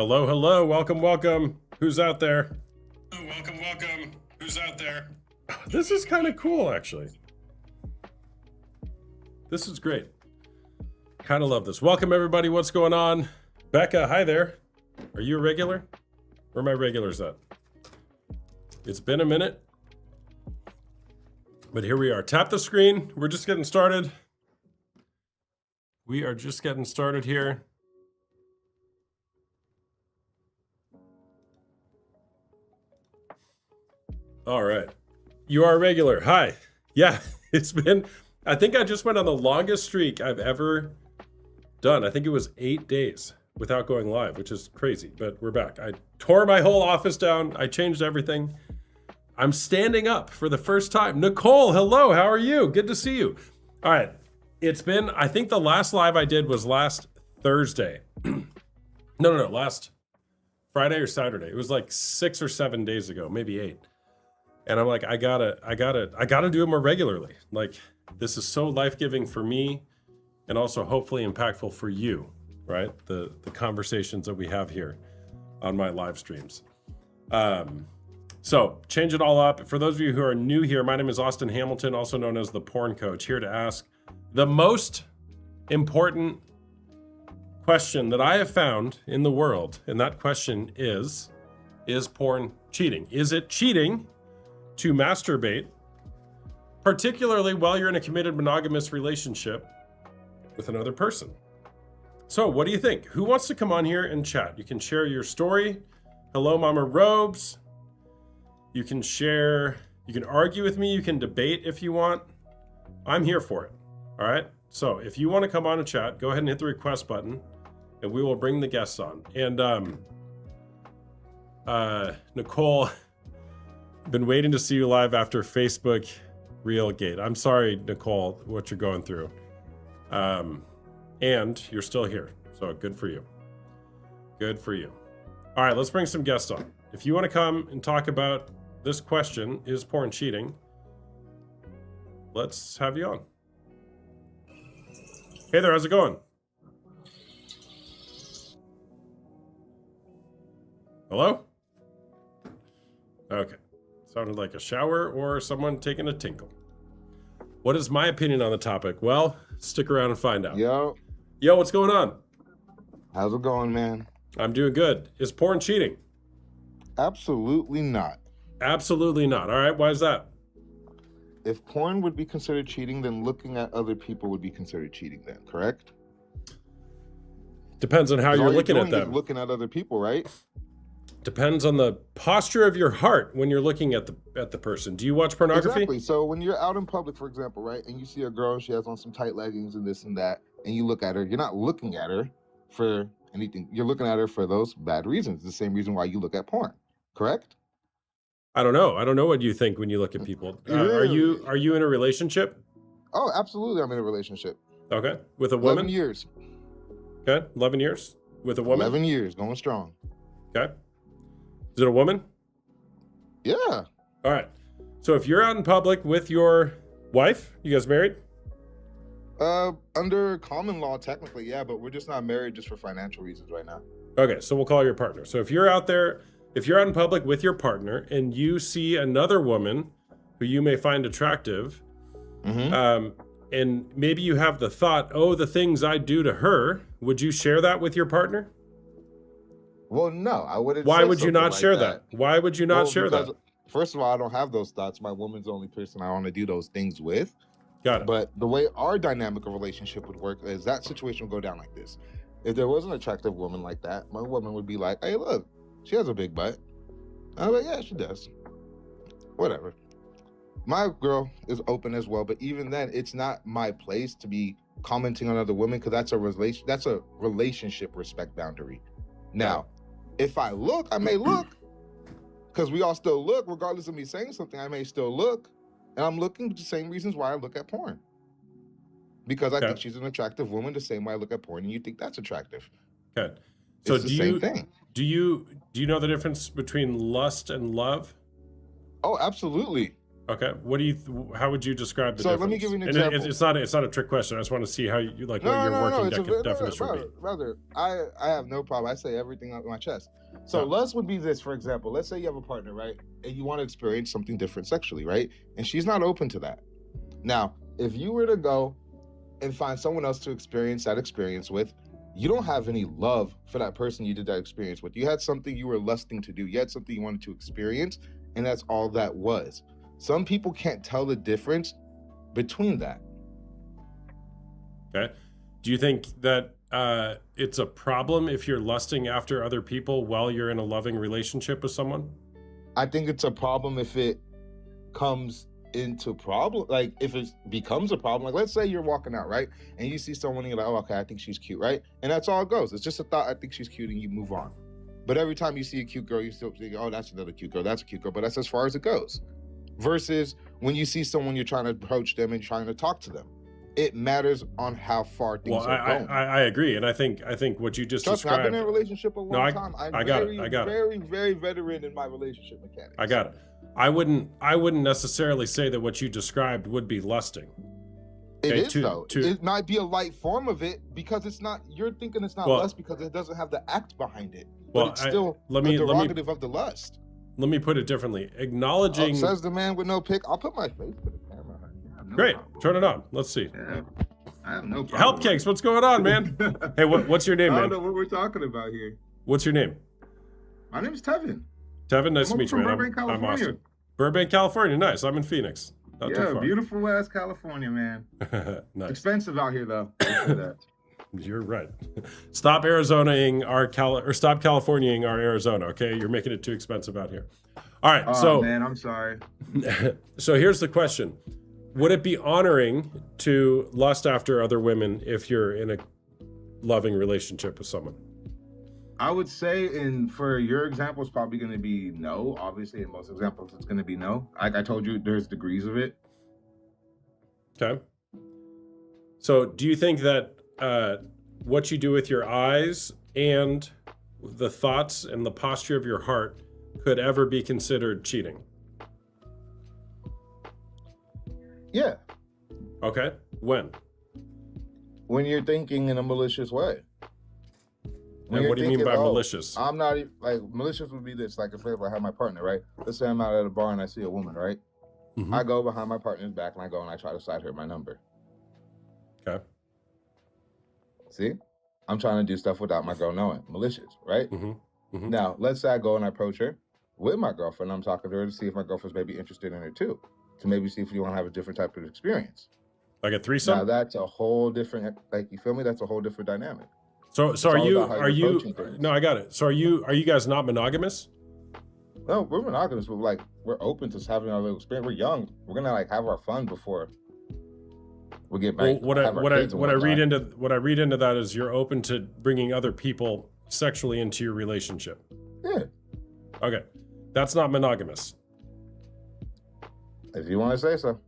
Hello, hello, welcome, welcome. Who's out there? Welcome, welcome. Who's out there? This is kind of cool, actually. This is great. Kind of love this. Welcome, everybody. What's going on? Becca, hi there. Are you a regular? Where are my regulars at? It's been a minute, but here we are. Tap the screen. We're just getting started. We are just getting started here. All right. You are a regular. Hi. Yeah, it's been, I think I just went on the longest streak I've ever done. I think it was 8 days without going live, which is crazy, but we're back. I tore my whole office down. I changed everything. I'm standing up for the first time. Nicole, hello. How are you? Good to see you. All right. It's been, I think the last live I did was last Thursday. No, last Friday or Saturday. It was like 6 or 7 days ago, maybe 8. And I'm like, I gotta do it more regularly. Like, this is so life-giving for me and also hopefully impactful for you, right? The conversations that we have here on my live streams. So change it all up. For those of you who are new here, my name is Austin Hamilton, also known as the Porn Coach, here to ask the most important question that I have found in the world. And that question is porn cheating? Is it cheating to masturbate, particularly while you're in a committed monogamous relationship with another person? So what do you think? Who wants to come on here and chat? You can share your story. Hello, Mama Robes. You can share, you can argue with me, you can debate if you want. I'm here for it. All right. So if you want to come on and chat, go ahead and hit the request button and we will bring the guests on. And Nicole, been waiting to see you live after Facebook Reelgate. I'm sorry, Nicole, what you're going through. And you're still here. So good for you. Good for you. All right, let's bring some guests on. If you want to come and talk about this question, is porn cheating? Let's have you on. Hey there, how's it going? Hello? Okay. Sounded like a shower or someone taking a tinkle. What is my opinion on the topic? Well, stick around and find out. Yo, What's going on? how's it going, man? I'm doing good. Is porn cheating? Absolutely not. Absolutely not. All right, why is that? If porn would be considered cheating, then looking at other people would be considered cheating then, correct? Depends on how 'Cause you're all looking doing at them. is looking at other people, right? Depends on the posture of your heart when you're looking at the person. Do you watch pornography? Exactly. So when you're out in public, for example, right, and you see a girl, she has on some tight leggings and this and that, and you look at her, you're not looking at her for anything. You're looking at her for those bad reasons. The same reason why you look at porn, correct? I don't know. I don't know what you think when you look at people. Are you in a relationship? Oh, absolutely. I'm in a relationship. Okay. With a 11 woman? years. Okay. 11 years? With a woman? 11 years, going strong. Okay. Is it a woman? Yeah. All right. So if you're out in public with your wife, you guys married? Under common law, technically, yeah, but we're just not married just for financial reasons right now. Okay, so we'll call your partner. So if you're out there, if you're out in public with your partner and you see another woman who you may find attractive, and maybe you have the thought, oh, the things I do to her, would you share that with your partner? Well, no, I wouldn't. Why say would you not something share like that? Why would you not Well, share because, that? First of all, I don't have those thoughts. My woman's the only person I want to do those things with. Got it. But the way our dynamic of relationship would work is that situation would go down like this. If there was an attractive woman like that, my woman would be like, hey, look, she has a big butt. I'm like, yeah, she does. Whatever. My girl is open as well, but even then, it's not my place to be commenting on other women because that's a relationship respect boundary. Now, if I look, I may look, because we all still look, regardless of me saying something, I may still look. And I'm looking for the same reasons why I look at porn. Because I think she's an attractive woman, the same way I look at porn, and you think that's attractive. Okay. So it's the same thing. Do you know the difference between lust and love? Oh, absolutely. Okay. What do you? How would you describe the So difference? let me give you an And example. it's not. It's not a trick question. I just want to see how you like what your No. working It's a no, definition would be. brother. I have no problem. I say everything out of my chest. So No. lust would be this, for example. Let's say you have a partner, right, and you want to experience something different sexually, right, and she's not open to that. Now, if you were to go and find someone else to experience that experience with, you don't have any love for that person you did that experience with. You had something you were lusting to do. You had something you wanted to experience, and that's all that was. Some people can't tell the difference between that. Okay. Do you think that it's a problem if you're lusting after other people while you're in a loving relationship with someone? I think it's a problem if it comes into problem, like if it becomes a problem. Like let's say you're walking out, right, and you see someone and you're like, oh, okay, I think she's cute, right, and that's all it goes. It's just a thought. I think she's cute, and you move on. But every time you see a cute girl, you still think, oh, that's another cute girl. That's a cute girl. But that's as far as it goes. Versus when you see someone, you're trying to approach them and trying to talk to them. It matters on how far things Well, are going. I agree, and I think what you just Trust me, I've described. been in a relationship a long time. I got it. Very, very veteran in my relationship mechanics. I got it. I wouldn't necessarily say that what you described would be lusting. It Okay, is though. to- It might be a light form of it because it's not. You're thinking it's not Well- lust because it doesn't have the act behind it. Well, But it's still let the me derogative of the lust. put it differently. Acknowledging. Says the man with no pick. I'll put my face to the camera. I have no Great. problem. Turn it on. Let's see. Yeah, I have no problem. Help cakes. What's going on, man? Hey, what's your name, I don't man? know what we're talking about here. What's your name? My name's Tevin. Tevin. Nice to I'm meet you, from man. Burbank, I'm California. Austin. Burbank, California. Nice. I'm in Phoenix. Not too far. Beautiful ass California, man. Nice. Expensive out here though. I'll say that. You're right. Stop Arizonaing or stop Californiaing our Arizona. Okay, you're making it too expensive out here. All right. Oh So man, I'm sorry. so here's the question: would it be honoring to lust after other women if you're in a loving relationship with someone? I would say, and for your example, it's probably going to be no. Obviously, in most examples, it's going to be no. Like I told you, there's degrees of it. Okay. So do you think that what you do with your eyes and the thoughts and the posture of your heart could ever be considered cheating? Yeah, Okay. When? when you're thinking in a malicious way. When And you're what do you mean thinking, by "Oh, malicious? I'm not like malicious would be this. Like if I have my partner, right? Let's say I'm out at a bar and I see a woman, right? Mhm. I go behind my partner's back and I go and I try to side her my number. Okay. See, I'm trying to do stuff without my girl knowing. Malicious, right? Mhm. Mhm. Now, let's say I go and I approach her with my girlfriend. I'm talking to her to see if my girlfriend's maybe interested in her too, to maybe see if you want to have a different type of experience. Like a Now threesome? that's a whole different, like you feel me? That's a whole different dynamic. So It's are all you about how you're approaching things. no, I got it. So are you guys not monogamous? No, we're monogamous, but like we're open to having our little experience. We're young. We're gonna like have our fun before we get Well, back. have our kids and what I read whatnot. into that is you're open to bringing other people sexually into your relationship. Yeah, Okay. That's not monogamous. if you want to say so.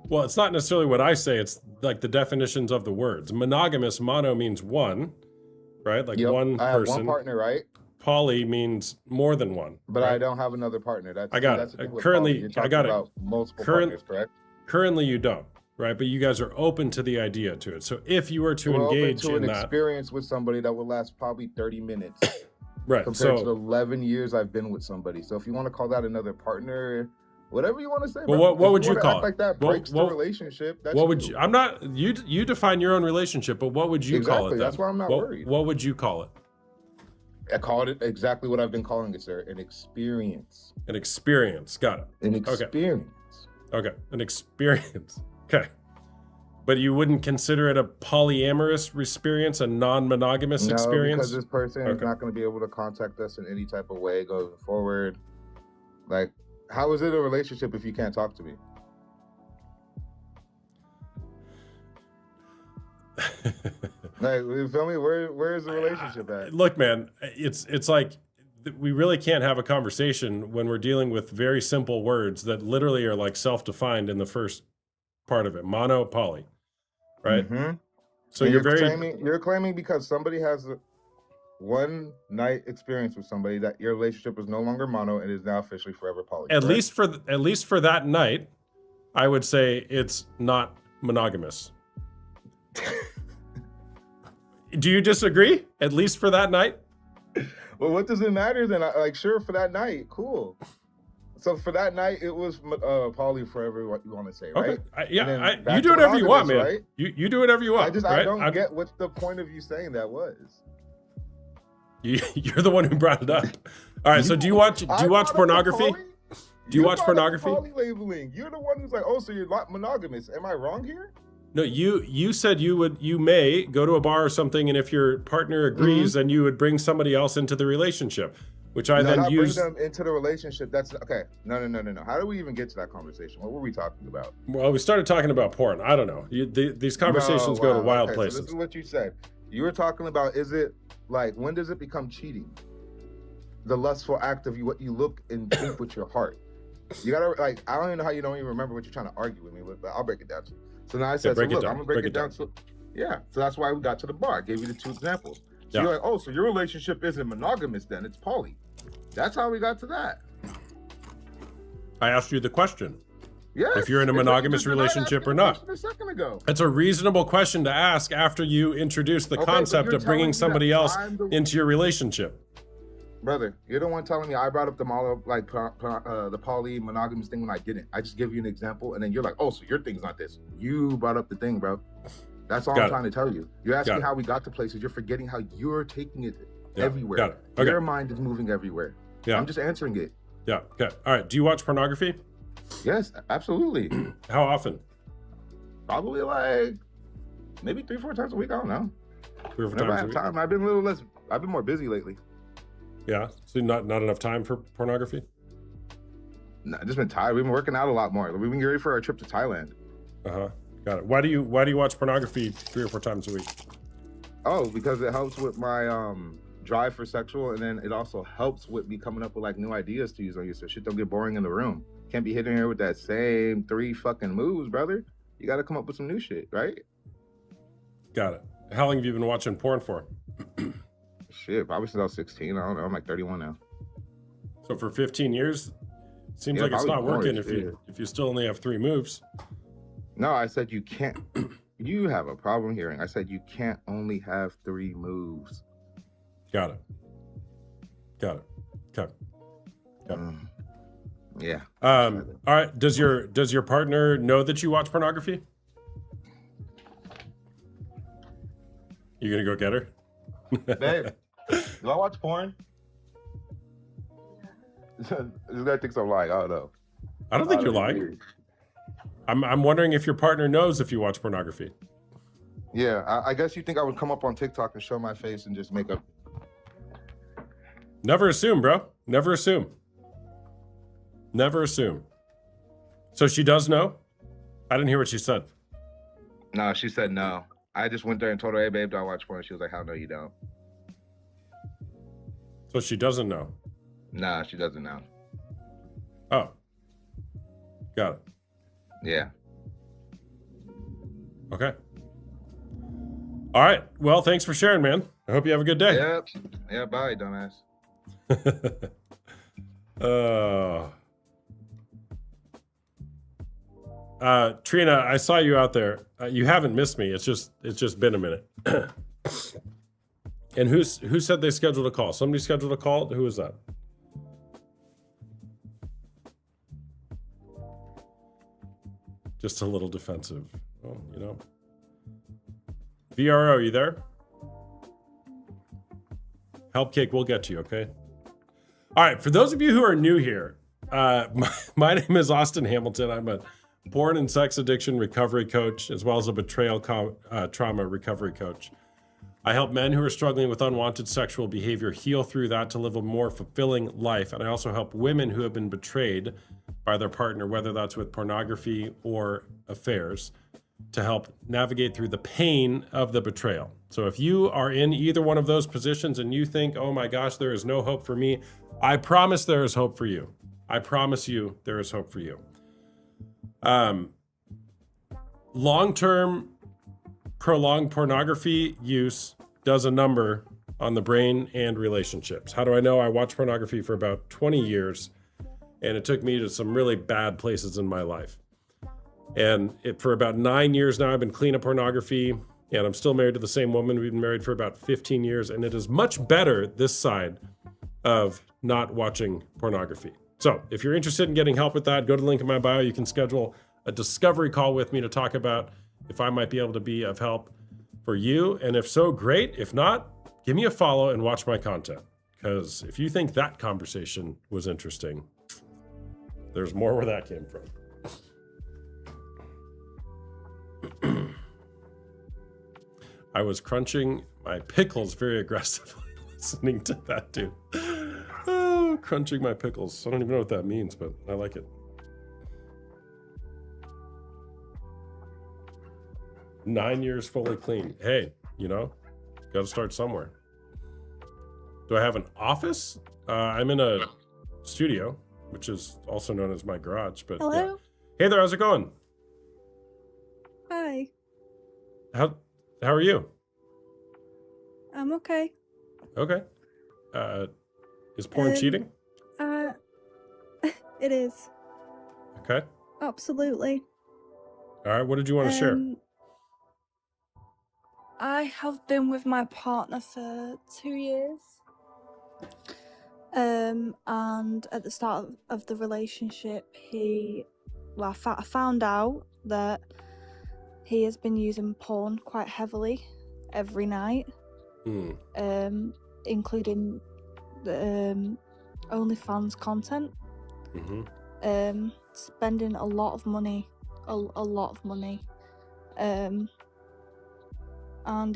Well, it's not necessarily what I say, it's like the definitions of the words. Monogamous, mono means one, right? Like Yep, one I have person. one partner, right? Poly means more than one. But right? I don't have another partner. That's I got that's it. the thing with Currently- poly. You're I talking got it. about multiple Current- partners, correct? Currently you don't, right? But you guys are open to the idea to it. So if you were to We're engage open to in an that, experience with somebody that will last probably 30 minutes right? compared to the So 11 years I've been with somebody. So if you want to call that another partner, whatever you want to say. Well, bro. what If would you wanna call act it? like that What- breaks what- the relationship? That's what would you? I'm not. You define your own relationship, but what would you call it? Exactly, Then? that's why I'm not worried. What would you call it? I called it exactly what I've been calling it, sir. An experience. An experience. Got it. An experience. Okay, an experience. Okay. But you wouldn't consider it a polyamorous experience, a non-monogamous No, experience? because this person is Okay. not going to be able to contact us in any type of way going forward. Like, how is it a relationship if you can't talk to me? Like, you feel me? Where is the relationship at? Look, man, it's like we really can't have a conversation when we're dealing with very simple words that literally are like self-defined in the first part of it. Mono, poly, right? Mhm. So And you're very you're claiming because somebody has one night experience with somebody that your relationship is no longer mono and is now officially forever poly. At correct? least for that night, I would say it's not monogamous. Do you disagree? At least for that night? Well, what does it matter then? Like, sure, for that night, cool. So for that night, it was poly forever. What you want to say, right? Okay. And then back You do to whatever you want, man. monogamous, right? You do whatever you want. I right? don't get what's the point of you saying that was. You're the one who brought it up. All right. So do you watch I brought up the pornography? poly? Do you watch brought up the pornography? poly labeling. You're the one who's like, oh, so you're not monogamous. Am I wrong here? No, you said you may go to a bar or something, and if your partner agrees, then you would bring somebody else into the relationship, which I then not use. bring them into the relationship. That's okay. No. How do we even get to that conversation? What were we talking about? Well, we started talking about porn. I don't know. These conversations go to wild okay, places. So this is what you said. You were talking about, is it like, when does it become cheating? The lustful act of what you look and think with your heart. You gotta, like, I don't even know how you don't even remember what you're trying to argue with me with, but I'll break it down to you. So now I said, so look, I'm gonna break it down. So that's why we got to the bar. I gave you the two examples. So you're like, oh, so your relationship isn't monogamous then, it's poly. That's how we got to that. I asked you the question. Yes, if you're in a monogamous relationship or not. A second ago. It's a reasonable question to ask after you introduce the concept of bringing somebody else into your relationship. Brother, you're the one telling me I brought up the the poly monogamous thing when I didn't. I just give you an example, and then you're like, oh, so your thing's not this. You brought up the thing, bro. That's all I'm trying to tell you. You're asking how we got to places. You're forgetting how you're taking it everywhere. Got it. Okay. Your mind is moving everywhere. Yeah. I'm just answering it. Yeah. Okay. All right. Do you watch pornography? Yes, absolutely. How often? Probably like maybe 3-4 times a week. I don't know. 3 or 4 times a week. I've been a little less. I've been more busy lately. Yeah. So not enough time for pornography? No, just been tired. We've been working out a lot more. We've been getting ready for our trip to Thailand. Got it. Why do you watch pornography 3 or 4 times a week? Oh, because it helps with my drive for sexual, and then it also helps with me coming up with like new ideas to use on you, so shit don't get boring in the room. Can't be hitting here with that same 3 fucking moves, brother. You got to come up with some new shit, right? Got it. How long have you been watching porn for? Shit, probably since I was 16. I don't know. I'm like 31 now. So for 15 years, seems like it's not working if you still only have 3 moves. No, I said you can't. You have a problem hearing. I said you can't only have 3 moves. Got it. Okay. Yeah. All right. Does your partner know that you watch pornography? You gonna go get her? Babe, do I watch porn? This guy thinks I'm lying. I don't know. I don't think you're lying. I'm wondering if your partner knows if you watch pornography. Yeah, I guess you think I would come up on TikTok and show my face and just make up. Never assume, bro. Never assume. Never assume. So she does know? I didn't hear what she said. No, she said no. I just went there and told her, hey, babe, do I watch porn? She was like, hell no, you don't. So she doesn't know? Nah, she doesn't know. Oh. Got it. Yeah. Okay. All right. Well, thanks for sharing, man. I hope you have a good day. Yep. Yeah, bye, dumbass. Trina, I saw you out there. You haven't missed me. It's just been a minute. And who said they scheduled a call? Somebody scheduled a call? Who was that? Just a little defensive. Well, you know. VRO, you there? Help Cake, we'll get to you, okay? All right, for those of you who are new here, my name is Austin Hamilton. I'm a porn and sex addiction recovery coach, as well as a betrayal trauma recovery coach. I help men who are struggling with unwanted sexual behavior heal through that to live a more fulfilling life. And I also help women who have been betrayed by their partner, whether that's with pornography or affairs, to help navigate through the pain of the betrayal. So if you are in either one of those positions and you think, oh my gosh, there is no hope for me, I promise there is hope for you. I promise you there is hope for you. Long-term prolonged pornography use does a number on the brain and relationships. How do I know? I watched pornography for about 20 years, and it took me to some really bad places in my life. And for about 9 years now, I've been clean of pornography, and I'm still married to the same woman. We've been married for about 15 years, and it is much better this side of not watching pornography. So if you're interested in getting help with that, go to the link in my bio. You can schedule a discovery call with me to talk about if I might be able to be of help for you. And if so, great. If not, give me a follow and watch my content. Because if you think that conversation was interesting, there's more where that came from. I was crunching my pickles very aggressively listening to that, dude. Oh, crunching my pickles. I don't even know what that means, but I like it. 9 years fully clean. Hey, got to start somewhere. Do I have an office? I'm in a studio, which is also known as my garage. But Hello? yeah. Hey there, how's it going? Hi. How are you? I'm okay. Okay. Is porn cheating? It is. Okay. Absolutely. All right. What did you want to share? I have been with my partner for 2 years. And at the start of the relationship, I found out that he has been using porn quite heavily every night, including the OnlyFans content. Spending a lot of money, a lot of money. And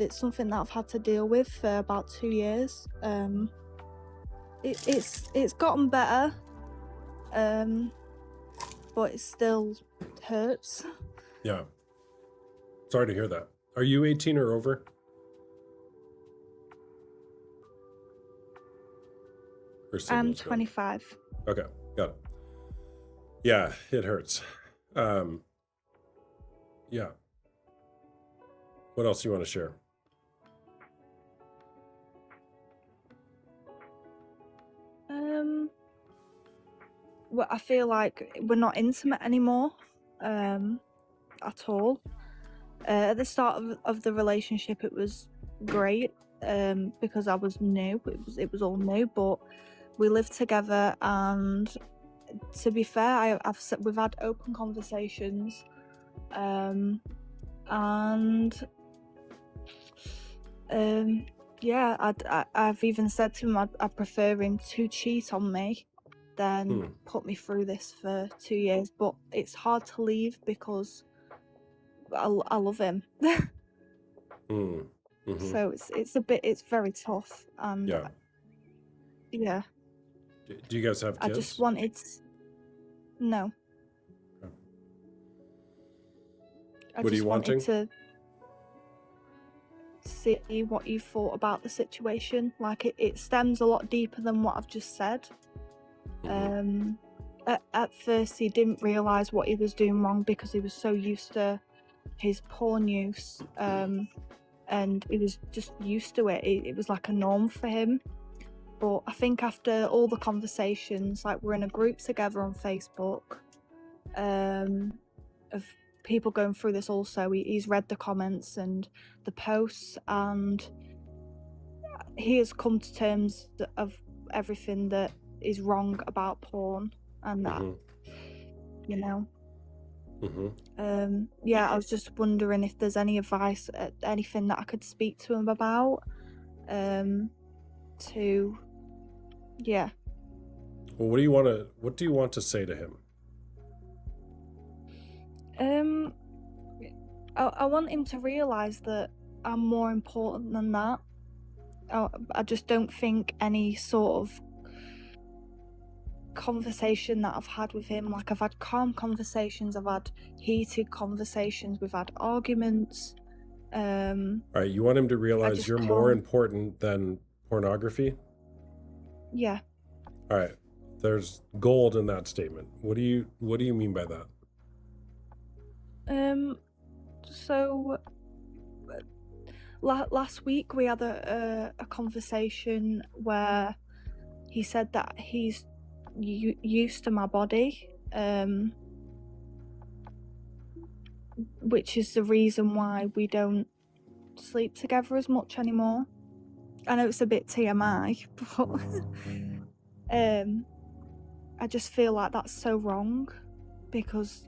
it's something that I've had to deal with for about 2 years. It's gotten better, but it still hurts. Yeah. Sorry to hear that. Are you 18 or over? Or I'm singles, 25. Okay, got it. Yeah, it hurts. Yeah. What else do you want to share? Well, I feel like we're not intimate anymore, at all. At the start of the relationship, it was great, because I was new. It was all new, but we lived together, and to be fair, we've had open conversations, and yeah, I've even said to him I prefer him to cheat on me than put me through this for 2 years, but it's hard to leave because I love him. So it's very tough, and yeah. Do you guys have kids? I just wanted no. Okay. I What are just you wanted wanting? to see what you thought about the situation. Like it stems a lot deeper than what I've just said. At first he didn't realise what he was doing wrong because he was so used to his porn use, and he was just used to it. It was like a norm for him. But I think after all the conversations, like we're in a group together on Facebook, of people going through this also. He's read the comments and the posts, and he has come to terms of everything that is wrong about porn, and that, yeah, I was just wondering if there's any advice, anything that I could speak to him about, yeah. Well, what do you want to say to him? I want him to realise that I'm more important than that. I just don't think any sort of conversation that I've had with him, like I've had calm conversations, I've had heated conversations, we've had arguments. All right, you want him to realize you're more important than pornography? Yeah. All right, there's gold in that statement. What do you mean by that? So last week we had a conversation where he said that he's used to my body, which is the reason why we don't sleep together as much anymore. I know it's a bit TMI, but I just feel like that's so wrong, because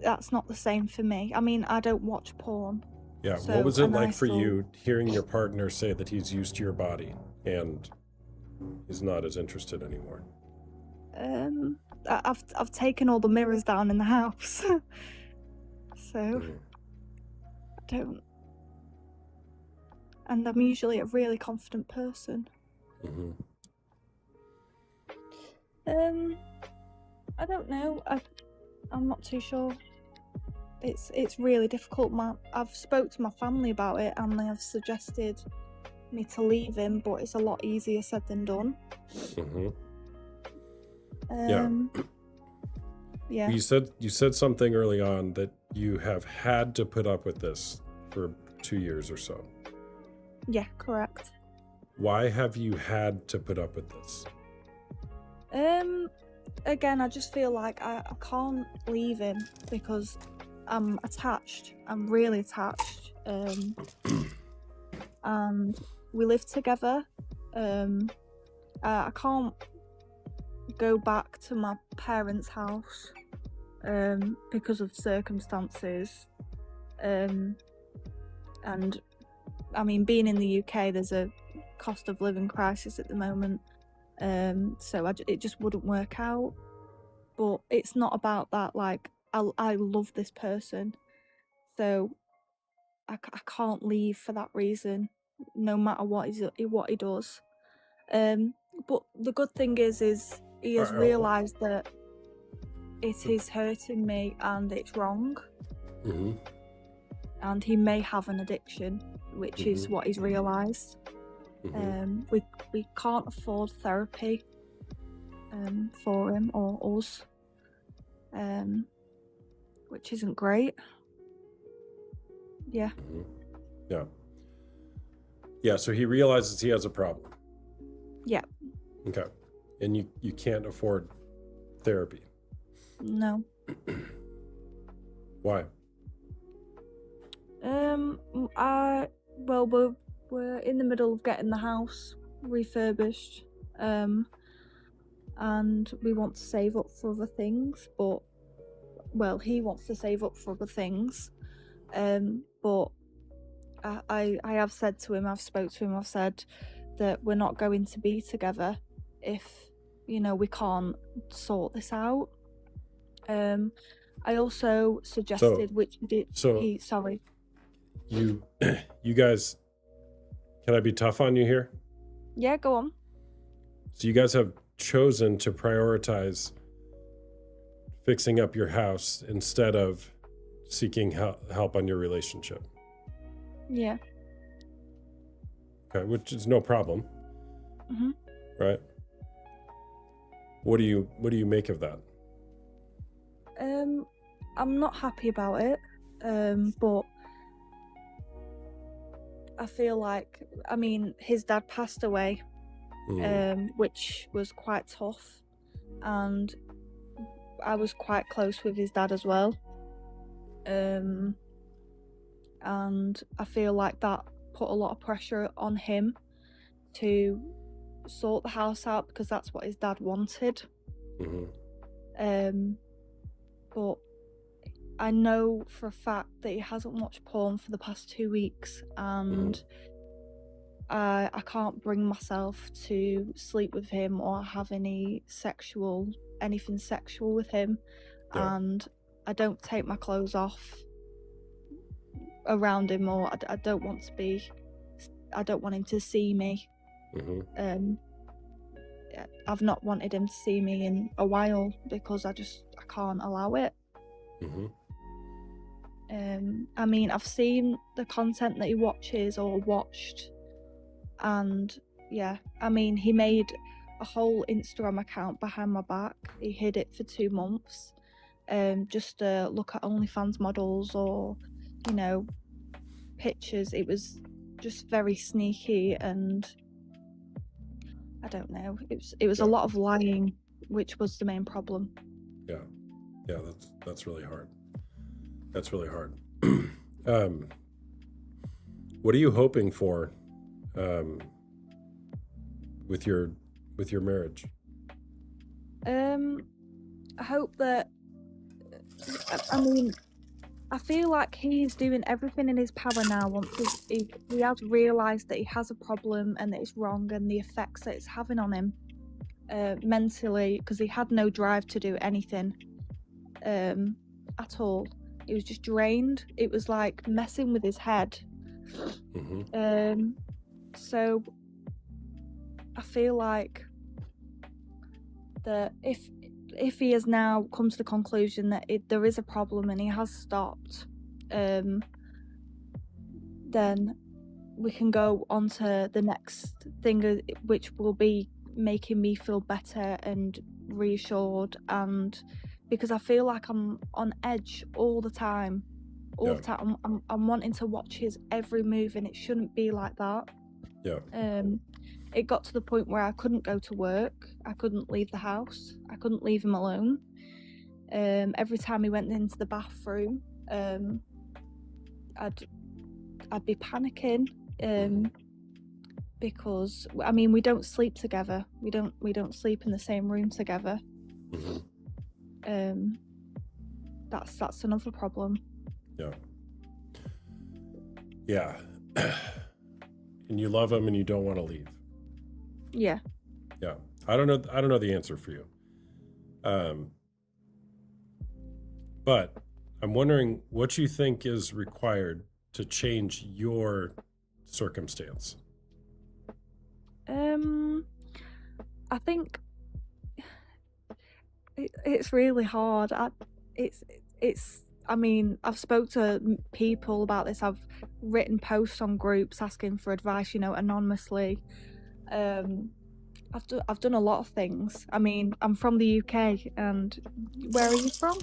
that's not the same for me. I mean, I don't watch porn. Yeah. So, What was it and I like for still- you hearing your partner say that he's used to your body and he's not as interested anymore? I've taken all the mirrors down in the house, so Mhm. I don't. And I'm usually a really confident person. Mhm. I don't know. I'm not too sure. It's really difficult. I've spoke to my family about it, and they have suggested me to leave him, but it's a lot easier said than done. Mhm. Yeah. You said something early on that you have had to put up with this for 2 years or so. Yeah, correct. Why have you had to put up with this? Again, I just feel like I can't leave him because I'm attached. I'm really attached. And we live together. I can't go back to my parents' house because of circumstances. And I mean, being in the UK, there's a cost of living crisis at the moment. So it just wouldn't work out. But it's not about that. Like, I love this person, so I can't leave for that reason, no matter what he does. But the good thing is he has realised that it is hurting me and it's wrong, Mhm. and he may have an addiction, which is what he's realised. Mhm. We can't afford therapy for him or us, which isn't great. Yeah. Mhm. Yeah. Yeah, so he realizes he has a problem. Yeah. Okay. And you can't afford therapy. No. Why? Well, we're in the middle of getting the house refurbished, and we want to save up for other things, but he wants to save up for other things, but I have said to him, I've said that we're not going to be together if we can't sort this out. I also suggested, which sorry. You guys, can I be tough on you here? Yeah, go on. So you guys have chosen to prioritize fixing up your house instead of seeking help on your relationship. Yeah. Okay, which is no problem. Mhm. Right? What do you make of that? I'm not happy about it, but I feel like, I mean, his dad passed away, which was quite tough, and I was quite close with his dad as well, and I feel like that put a lot of pressure on him to sort the house out because that's what his dad wanted. But I know for a fact that he hasn't watched porn for the past 2 weeks, and I can't bring myself to sleep with him or have anything sexual with him. Yeah. And I don't take my clothes off around him, or I don't want him to see me. I've not wanted him to see me in a while because I can't allow it. I mean, I've seen the content that he watches or watched, and yeah, I mean, he made a whole Instagram account behind my back. He hid it for 2 months, just to look at OnlyFans models or, pictures, it was just very sneaky, and I don't know. It was a Yeah. lot of lying, which was the main problem. Yeah, that's really hard. That's really hard. What are you hoping for with your marriage? I hope that. I mean, I feel like he's doing everything in his power now. Once he has realised that he has a problem and that it's wrong, and the effects that it's having on him mentally, because he had no drive to do anything at all. He was just drained. It was like messing with his head. Mm-hmm. So I feel like that if he has now come to the conclusion that there is a problem and he has stopped, then we can go on to the next thing, which will be making me feel better and reassured, and because I feel like I'm on edge all the time. Yeah. The time I'm wanting to watch his every move, and it shouldn't be like that. Yeah. It got to the point where I couldn't go to work, I couldn't leave the house, I couldn't leave him alone. Every time he went into the bathroom, I'd be panicking, because I mean we don't sleep together. We don't sleep in the same room together. Mm-hmm. That's another problem. Yeah. And you love him and you don't want to leave. Yeah. I don't know the answer for you. But I'm wondering what you think is required to change your circumstance. I think it's really hard. I mean, I've spoke to people about this. I've written posts on groups asking for advice, anonymously. I've done a lot of things. I mean, I'm from the UK, and where are you from?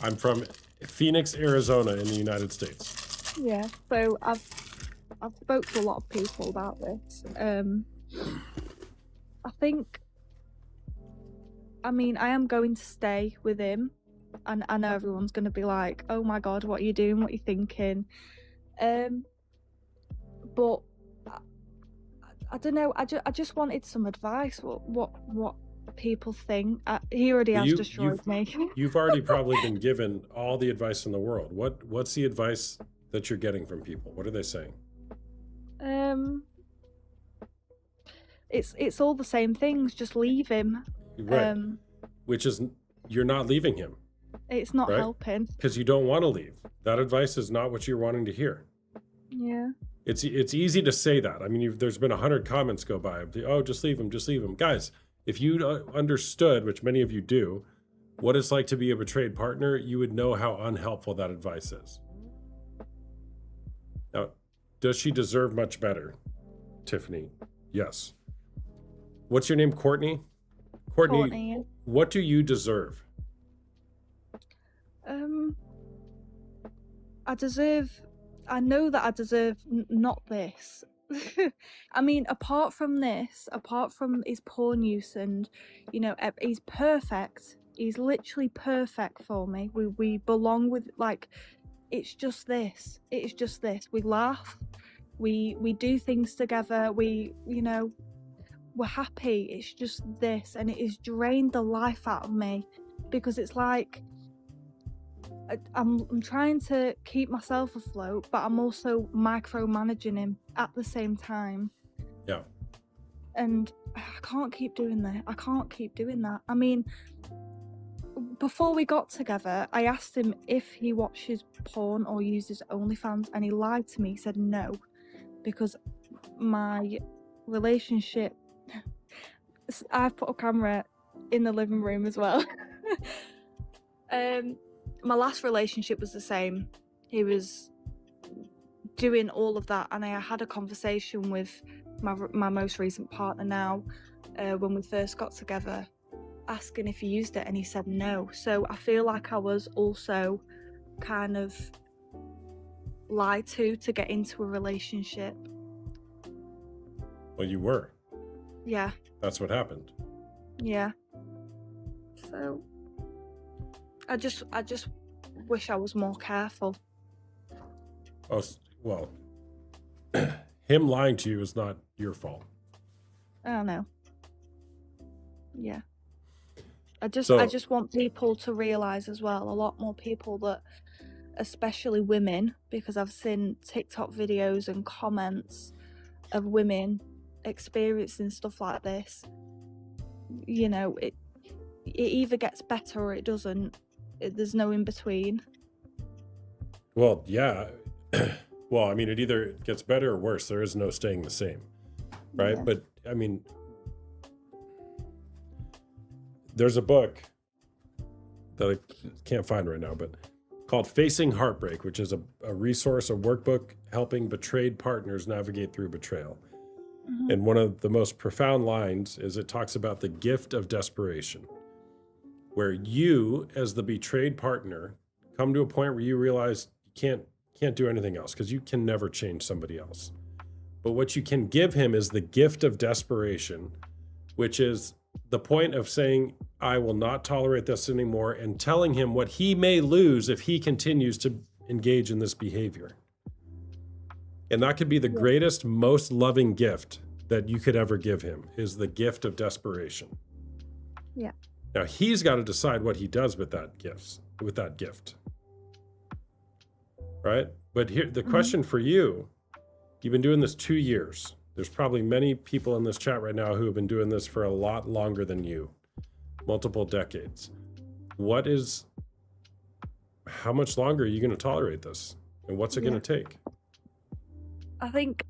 I'm from Phoenix, Arizona, in the United States. Yeah, so I've spoke to a lot of people about this. I think, I mean, I am going to stay with him, and I know everyone's going to be like, "Oh my God, what are you doing? What are you thinking?" But I don't know. I just wanted some advice. What people think? He already has destroyed me. You've already probably been given all the advice in the world. What's the advice that you're getting from people? What are they saying? It's all the same things. Just leave him. Right. Which is, you're not leaving him. It's not right? helping. Because you don't want to leave. That advice is not what you're wanting to hear. Yeah. It's easy to say that. I mean, there's been 100 comments go by. Oh, just leave him, just leave him. Guys, if you understood, which many of you do, what it's like to be a betrayed partner, you would know how unhelpful that advice is. Now, does she deserve much better, Tiffany? Yes. What's your name, Courtney? Courtney, what do you deserve? I know that I deserve not this. I mean, apart from his porn use, and he's perfect. He's literally perfect for me. We belong with, like, it's just this. We laugh. We do things together. We're happy. It's just this, and it has drained the life out of me, because it's like I'm trying to keep myself afloat, but I'm also micromanaging him at the same time. Yeah. And I can't keep doing that. I can't keep doing that. I mean, before we got together, I asked him if he watches porn or uses OnlyFans, and he lied to me. He said no, because my relationship, I've put a camera in the living room as well. My last relationship was the same. He was doing all of that, and I had a conversation with my most recent partner now, when we first got together, asking if he used it, and he said no. So I feel like I was also kind of lie to get into a relationship. Well, you were. Yeah, That's what happened. yeah. So I just wish I was more careful. Oh, well, him lying to you is not your fault. I don't know. Yeah. I So- just want people to realize as well, a lot more people, that especially women, because I've seen TikTok videos and comments of women experiencing stuff like this. You know, it either gets better or it doesn't. There's no in between. Well, yeah. Well, I mean, it either gets better or worse. There is no staying the same, right? Yeah. But I mean, there's a book that I can't find right now, but called Facing Heartbreak, which is a resource, a workbook helping betrayed partners navigate through betrayal. Mhm. And one of the most profound lines is it talks about the gift of desperation, where you, as the betrayed partner, come to a point where you realize you can't do anything else because you can never change somebody else. But what you can give him is the gift of desperation, which is the point of saying, I will not tolerate this anymore, and telling him what he may lose if he continues to engage in this behavior. And that could be the greatest, most loving gift that you could ever give him, is the gift of desperation. Yeah. Now he's got to decide what he does with that gift. Right? But here, the question for you, you've been doing this 2 years. There's probably many people in this chat right now who have been doing this for a lot longer than you, multiple decades. How much longer are you going to tolerate this? And what's it going to take? I think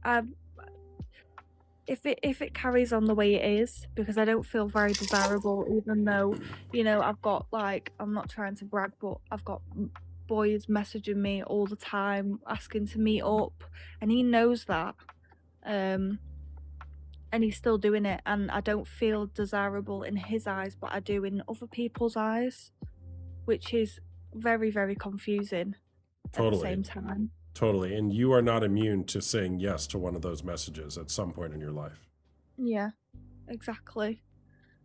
if it carries on the way it is, because I don't feel very desirable, even though, you know, I've got, like, I'm not trying to brag, but I've got boys messaging me all the time asking to meet up, and he knows that, and he's still doing it, and I don't feel desirable in his eyes, but I do in other people's eyes, which is very, very confusing at the Totally. same time. Totally. And you are not immune to saying yes to one of those messages at some point in your life. Yeah, exactly.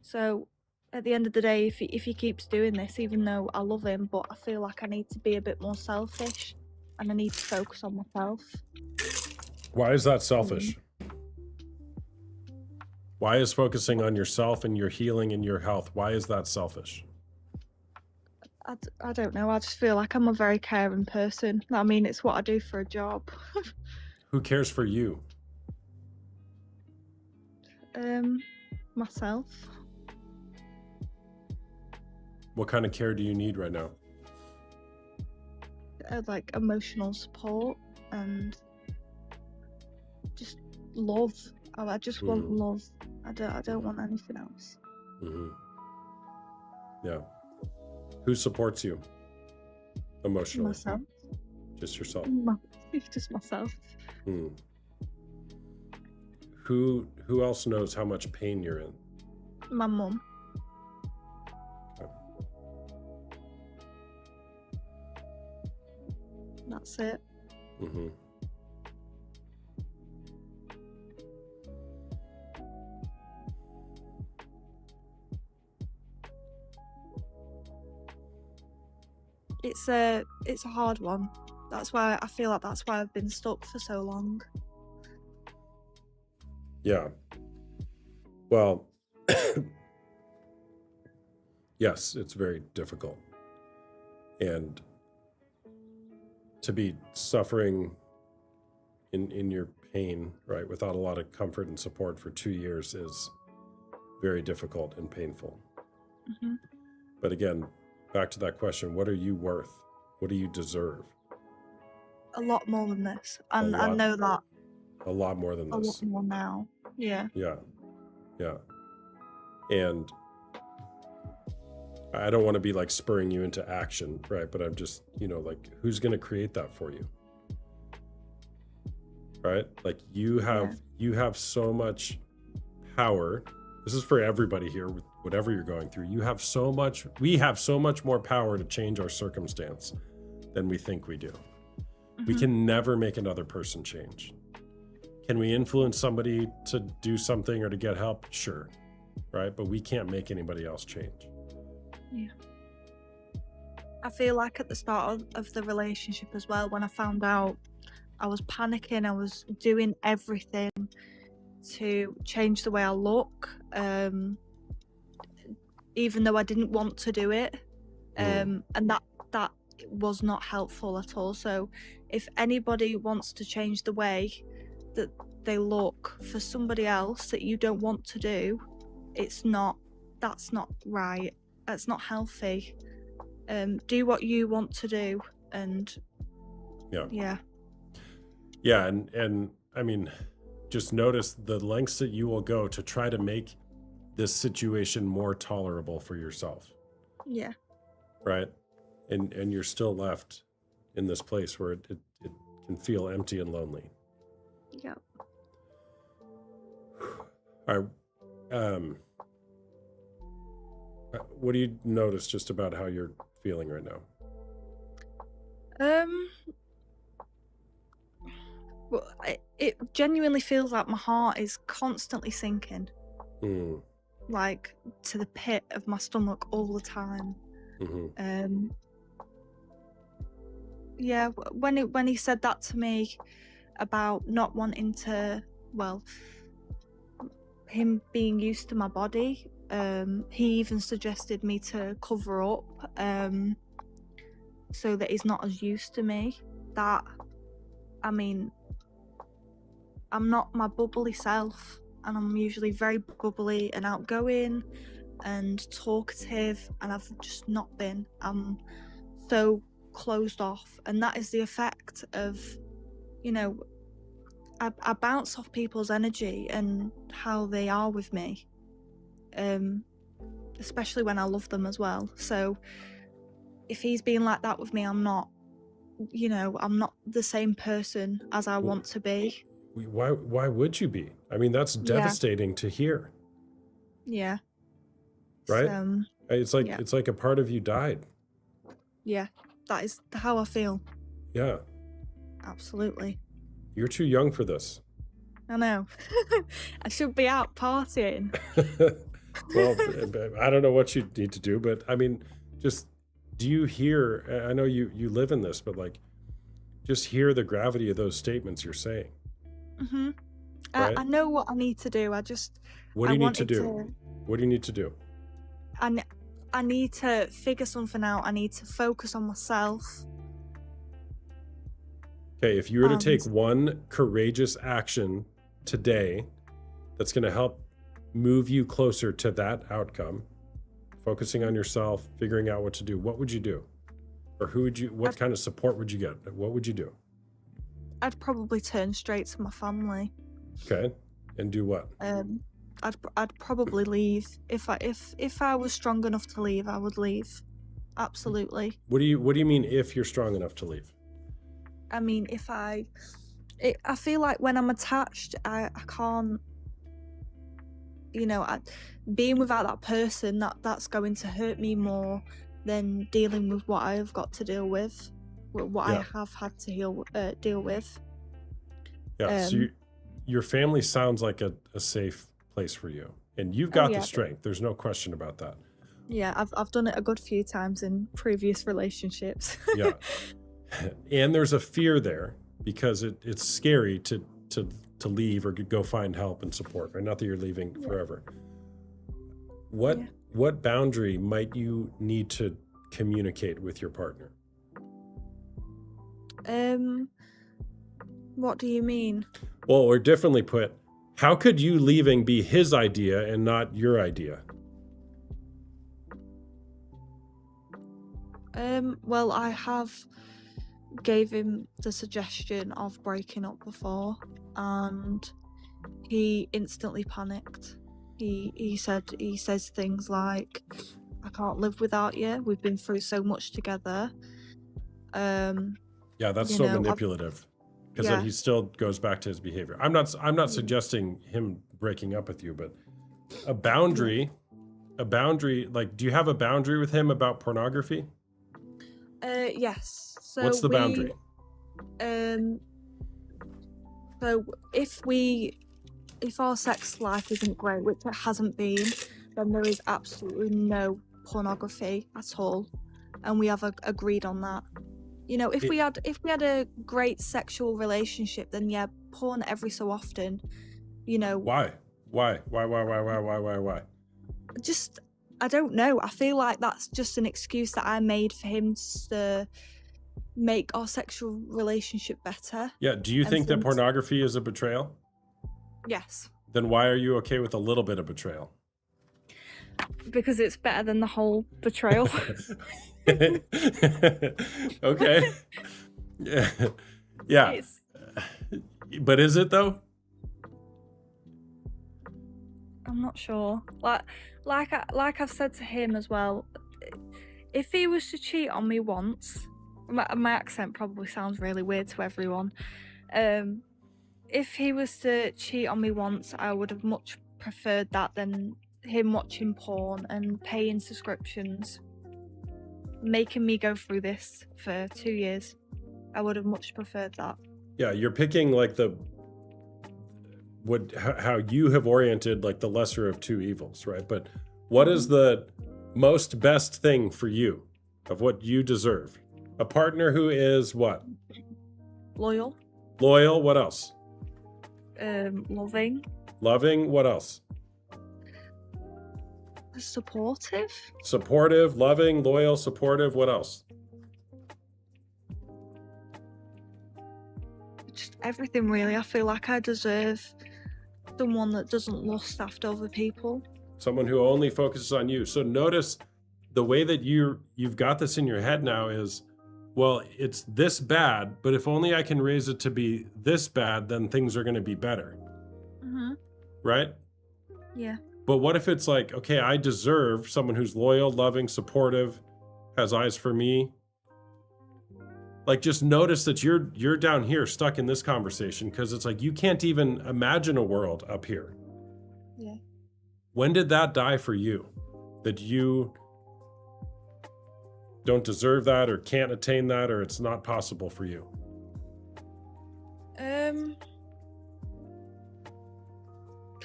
So at the end of the day, if he keeps doing this, even though I love him, but I feel like I need to be a bit more selfish and I need to focus on myself. Why is that selfish? Why is focusing on yourself and your healing and your health, why is that selfish? I don't know. I just feel like I'm a very caring person. I mean, it's what I do for a job. Who cares for you? Myself. What kind of care do you need right now? Like emotional support and just love. I just want love. I don't want anything else. Yeah. Who supports you emotionally? Myself. Just yourself. Just myself. Who else knows how much pain you're in? My mum. Okay. That's it. It's a hard one. That's why I feel like that's why I've been stuck for so long. Yeah. Well, yes, it's very difficult. And to be suffering in your pain, right, without a lot of comfort and support for 2 years is very difficult and painful. But again, back to that question, what are you worth? What do you deserve? A lot more than this. And I know that. A lot more than this. A lot more now. Yeah. Yeah. Yeah. And I don't want to be like spurring you into action, right? But I'm just, like, who's going to create that for you? Right? Like you have so much power. This is for everybody here with whatever you're going through. We have so much more power to change our circumstance than we think we do. We Mhm. can never make another person change. Can we influence somebody to do something or to get help? Sure. Right? But we can't make anybody else change. I feel like at the start of the relationship as well, when I found out, I was panicking. I was doing everything to change the way I look, even though I didn't want to do it, and that was not helpful at all. So, if anybody wants to change the way that they look for somebody else that you don't want to do, that's not right. That's not healthy. Do what you want to do, and Yeah. Yeah, and I mean, just notice the lengths that you will go to try to make this situation more tolerable for yourself, yeah, right? And you're still left in this place where it can feel empty and lonely. yeah. All right. What do you notice just about how you're feeling right now? Well, it genuinely feels like my heart is constantly sinking, Hmm. like to the pit of my stomach all the time. Mm-hmm. Yeah, when he said that to me about not wanting to, well, him being used to my body, he even suggested me to cover up, so that he's not as used to me. That, I mean, I'm not my bubbly self, and I'm usually very bubbly and outgoing and talkative, and I've just not been. I'm so closed off, and that is the effect of, I bounce off people's energy and how they are with me, especially when I love them as well. So if he's being like that with me, I'm not the same person as I want to be. Why would you be? I mean, that's devastating to hear, Yeah. right? So, It's like a part of you died. yeah, that is how I feel. Yeah. Absolutely. You're too young for this. I know. I should be out partying. Well, I don't know what you need to do, but I mean, just do you hear? I know you live in this, but like, just hear the gravity of those statements you're saying. Mm-hmm. Right? I know what I need to do. What do you need to do? What do you need to do? I need to figure something out. I need to focus on myself. Okay, if you were to take one courageous action today that's going to help move you closer to that outcome, focusing on yourself, figuring out what to do, what would you do? Or what kind of support would you get? What would you do? I'd probably turn straight to my family. Okay, and do what? I'd probably leave. If I was strong enough to leave, I would leave. Absolutely. What do you mean if you're strong enough to leave? I mean, I feel like when I'm attached, I can't, being without that person, that's going to hurt me more than dealing with what I've got to deal with, I have had to deal with. Yeah, so your family sounds like a safe place for you, and you've got the strength. There's no question about that. Yeah, I've done it a good few times in previous relationships. Yeah. And there's a fear there because it's scary to leave or go find help and support, right? Not that you're leaving forever. What boundary might you need to communicate with your partner? What do you mean? Well, or differently put, how could you leaving be his idea and not your idea? Well, I have gave him the suggestion of breaking up before, and he instantly panicked. He says things like, "I can't live without you. We've been through so much together." Yeah, that's so manipulative, because then he still goes back to his behavior. I'm not suggesting him breaking up with you, but a boundary, like, do you have a boundary with him about pornography? Yes. So what's the boundary? So if our sex life isn't great, which it hasn't been, then there is absolutely no pornography at all, and we have agreed on that. You know, if we had a great sexual relationship, then yeah, porn every so often. You know, Why? just I don't know. I feel like that's just an excuse that I made for him to make our sexual relationship better. Yeah. Do you think that since- pornography is a betrayal? Yes, Then why are you okay with a little bit of betrayal? because it's better than the whole betrayal. Okay. Yeah. Yeah. It's- But is it though? I'm not sure. Like I've said to him as well. If he was to cheat on me once, my accent probably sounds really weird to everyone. If he was to cheat on me once, I would have much preferred that than him watching porn and paying subscriptions, making me go through this for 2 years. I would have much preferred that. Yeah, you're picking like how you have oriented like the lesser of two evils, right? But what is the most best thing for you of what you deserve? A partner who is what? Loyal, Loyal, what else? loving, Loving, what else? supportive. Supportive, loving, loyal, supportive, what else? Just everything really. I feel like I deserve someone that doesn't lust after other people. Someone who only focuses on you. So notice the way that you've got this in your head now is, well, it's this bad, but if only I can raise it to be this bad, then things are going to be better. Mm-hmm. Right? Yeah. But what if it's like, okay, I deserve someone who's loyal, loving, supportive, has eyes for me. Like, just notice that you're down here stuck in this conversation because it's like you can't even imagine a world up here. Yeah. When did that die for you? That you don't deserve that or can't attain that or it's not possible for you?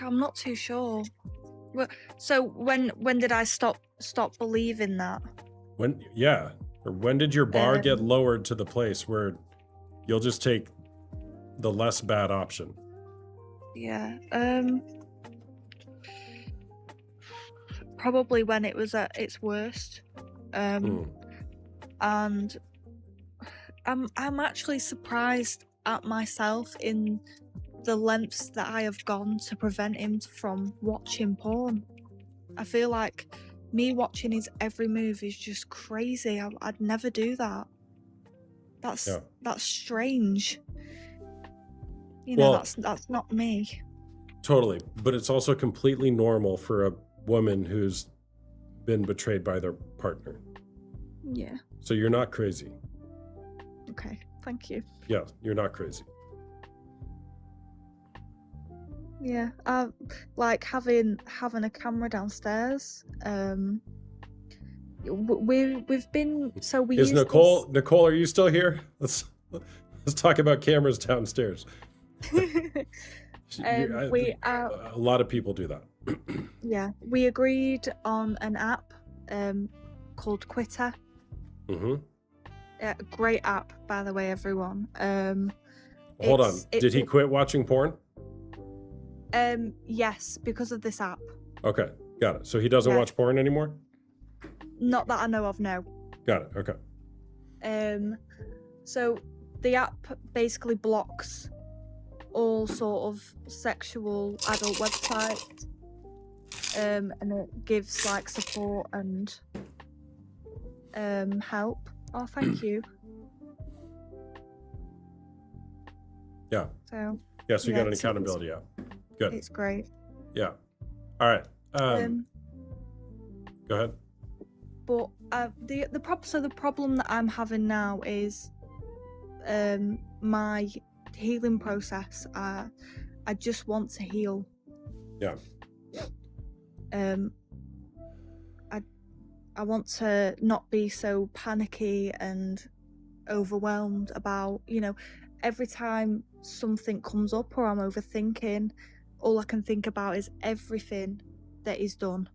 I'm not too sure. Well, so when did I stop believing that? Or when did your bar get lowered to the place where you'll just take the less bad option? Yeah. Probably when it was at its worst. And I'm actually surprised at myself in the lengths that I have gone to prevent him from watching porn. I feel like me watching his every move is just crazy. I'd never do that. That's strange. You know, Well, that's not me. Totally. But it's also completely normal for a woman who's been betrayed by their partner. Yeah. So you're not crazy. Okay. Thank you. Yeah, you're not crazy. Yeah. Like having a camera downstairs. We've been so we. Is use Nicole? Nicole, are you still here? Let's talk about cameras downstairs. We a lot of people do that. Yeah, we agreed on an app called Quitter. Mm-hmm. Great app, by the way, everyone. Hold on. Did he quit watching porn? Yes, because of this app. Okay, got it. So he doesn't watch porn anymore? Not that I know of, no. Got it. Okay. So the app basically blocks all sort of sexual adult websites. And it gives like support and help. Oh, thank you. Yeah. So you got an accountability app. Good. It's great. Yeah. All right. Go ahead. But the problem that I'm having now is my healing process. I just want to heal. Yeah. I want to not be so panicky and overwhelmed about, every time something comes up or I'm overthinking, all I can think about is everything that he's done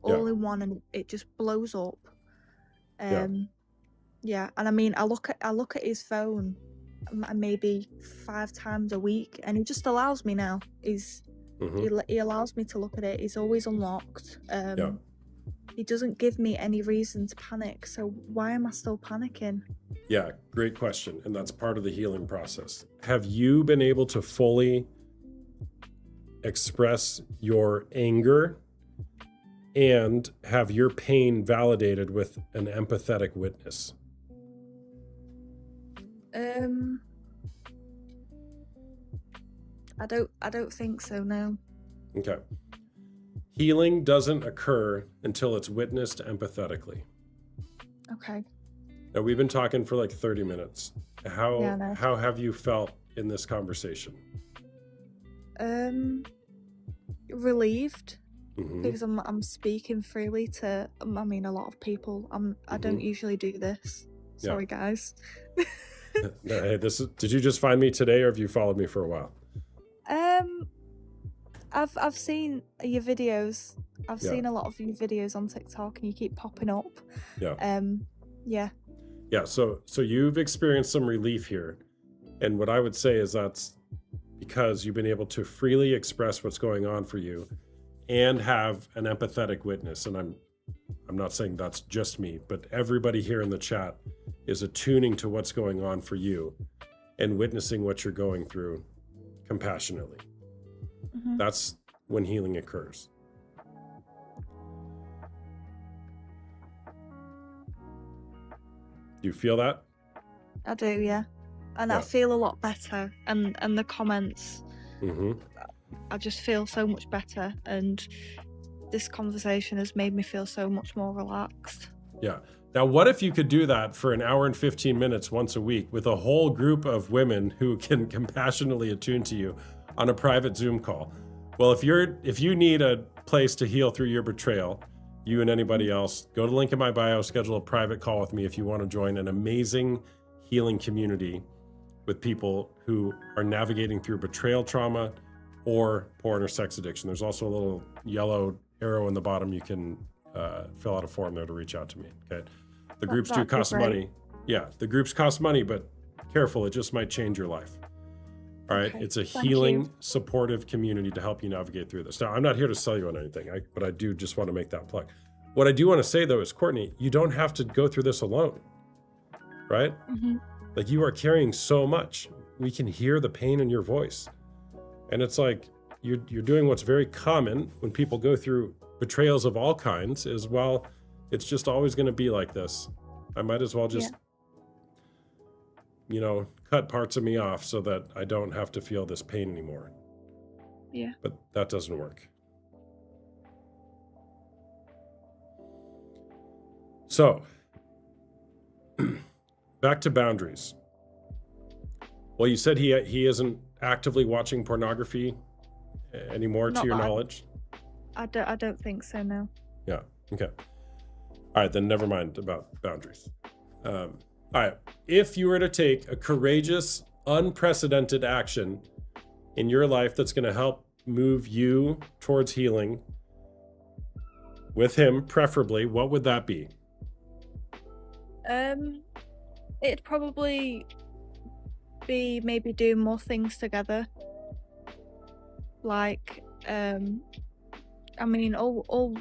all Yeah. in one, and it just blows up. Yeah. Yeah, and I mean, I look at his phone maybe 5 times a week, and he just allows me now. hmm He allows me to look at it. He's always unlocked. Yeah. He doesn't give me any reason to panic. So why am I still panicking? Yeah. Great question. And that's part of the healing process. Have you been able to fully express your anger and have your pain validated with an empathetic witness? Um, I don't think so. No. Okay. Healing doesn't occur until it's witnessed empathetically. Okay. Now, we've been talking for like 30 minutes. Yeah, no. How have you felt in this conversation? Relieved Mhm. because I'm speaking freely to a lot of people. I don't usually do this. Yeah. Sorry, guys. Hey, did you just find me today, or have you followed me for a while? I've seen your videos. I've Yeah. seen a lot of your videos on TikTok, and you keep popping up. Yeah. Yeah. Yeah. So you've experienced some relief here. And what I would say is that's because you've been able to freely express what's going on for you and have an empathetic witness. And I'm not saying that's just me, but everybody here in the chat is attuning to what's going on for you and witnessing what you're going through compassionately. Mhm. That's when healing occurs. Do you feel that? I do, yeah. And Yeah. I feel a lot better. And the comments, hmm I just feel so much better. And this conversation has made me feel so much more relaxed. Yeah. Now, what if you could do that for an hour and 15 minutes once a week with a whole group of women who can compassionately attune to you on a private Zoom call? Well, if you need a place to heal through your betrayal, you and anybody else, go to the link in my bio, schedule a private call with me if you want to join an amazing healing community with people who are navigating through betrayal trauma or porn or sex addiction. There's also a little yellow arrow in the bottom. You can fill out a form there to reach out to me. Okay. The groups do That'd be cost great. money. Yeah, the groups cost money, but careful, it just might change your life. All right. Okay, It's a thank you. healing, supportive community to help you navigate through this. Now, I'm not here to sell you on anything, but I do just want to make that plug. What I do want to say, though, is, Courtney, you don't have to go through this alone, right? Mhm. Like, you are carrying so much. We can hear the pain in your voice. And it's like you're doing what's very common when people go through betrayals of all kinds is, well, it's just always going to be like this. I might as well just, cut parts of me off so that I don't have to feel this pain anymore. Yeah. But that doesn't work. So, back to boundaries. Well, you said he isn't actively watching pornography anymore, Not to your that I- knowledge? I don't think so, no. Yeah. Okay. All right, then never mind about boundaries. All right. If you were to take a courageous, unprecedented action in your life that's going to help move you towards healing with him, preferably, what would that be? It'd probably be maybe doing more things together. Like, I mean, all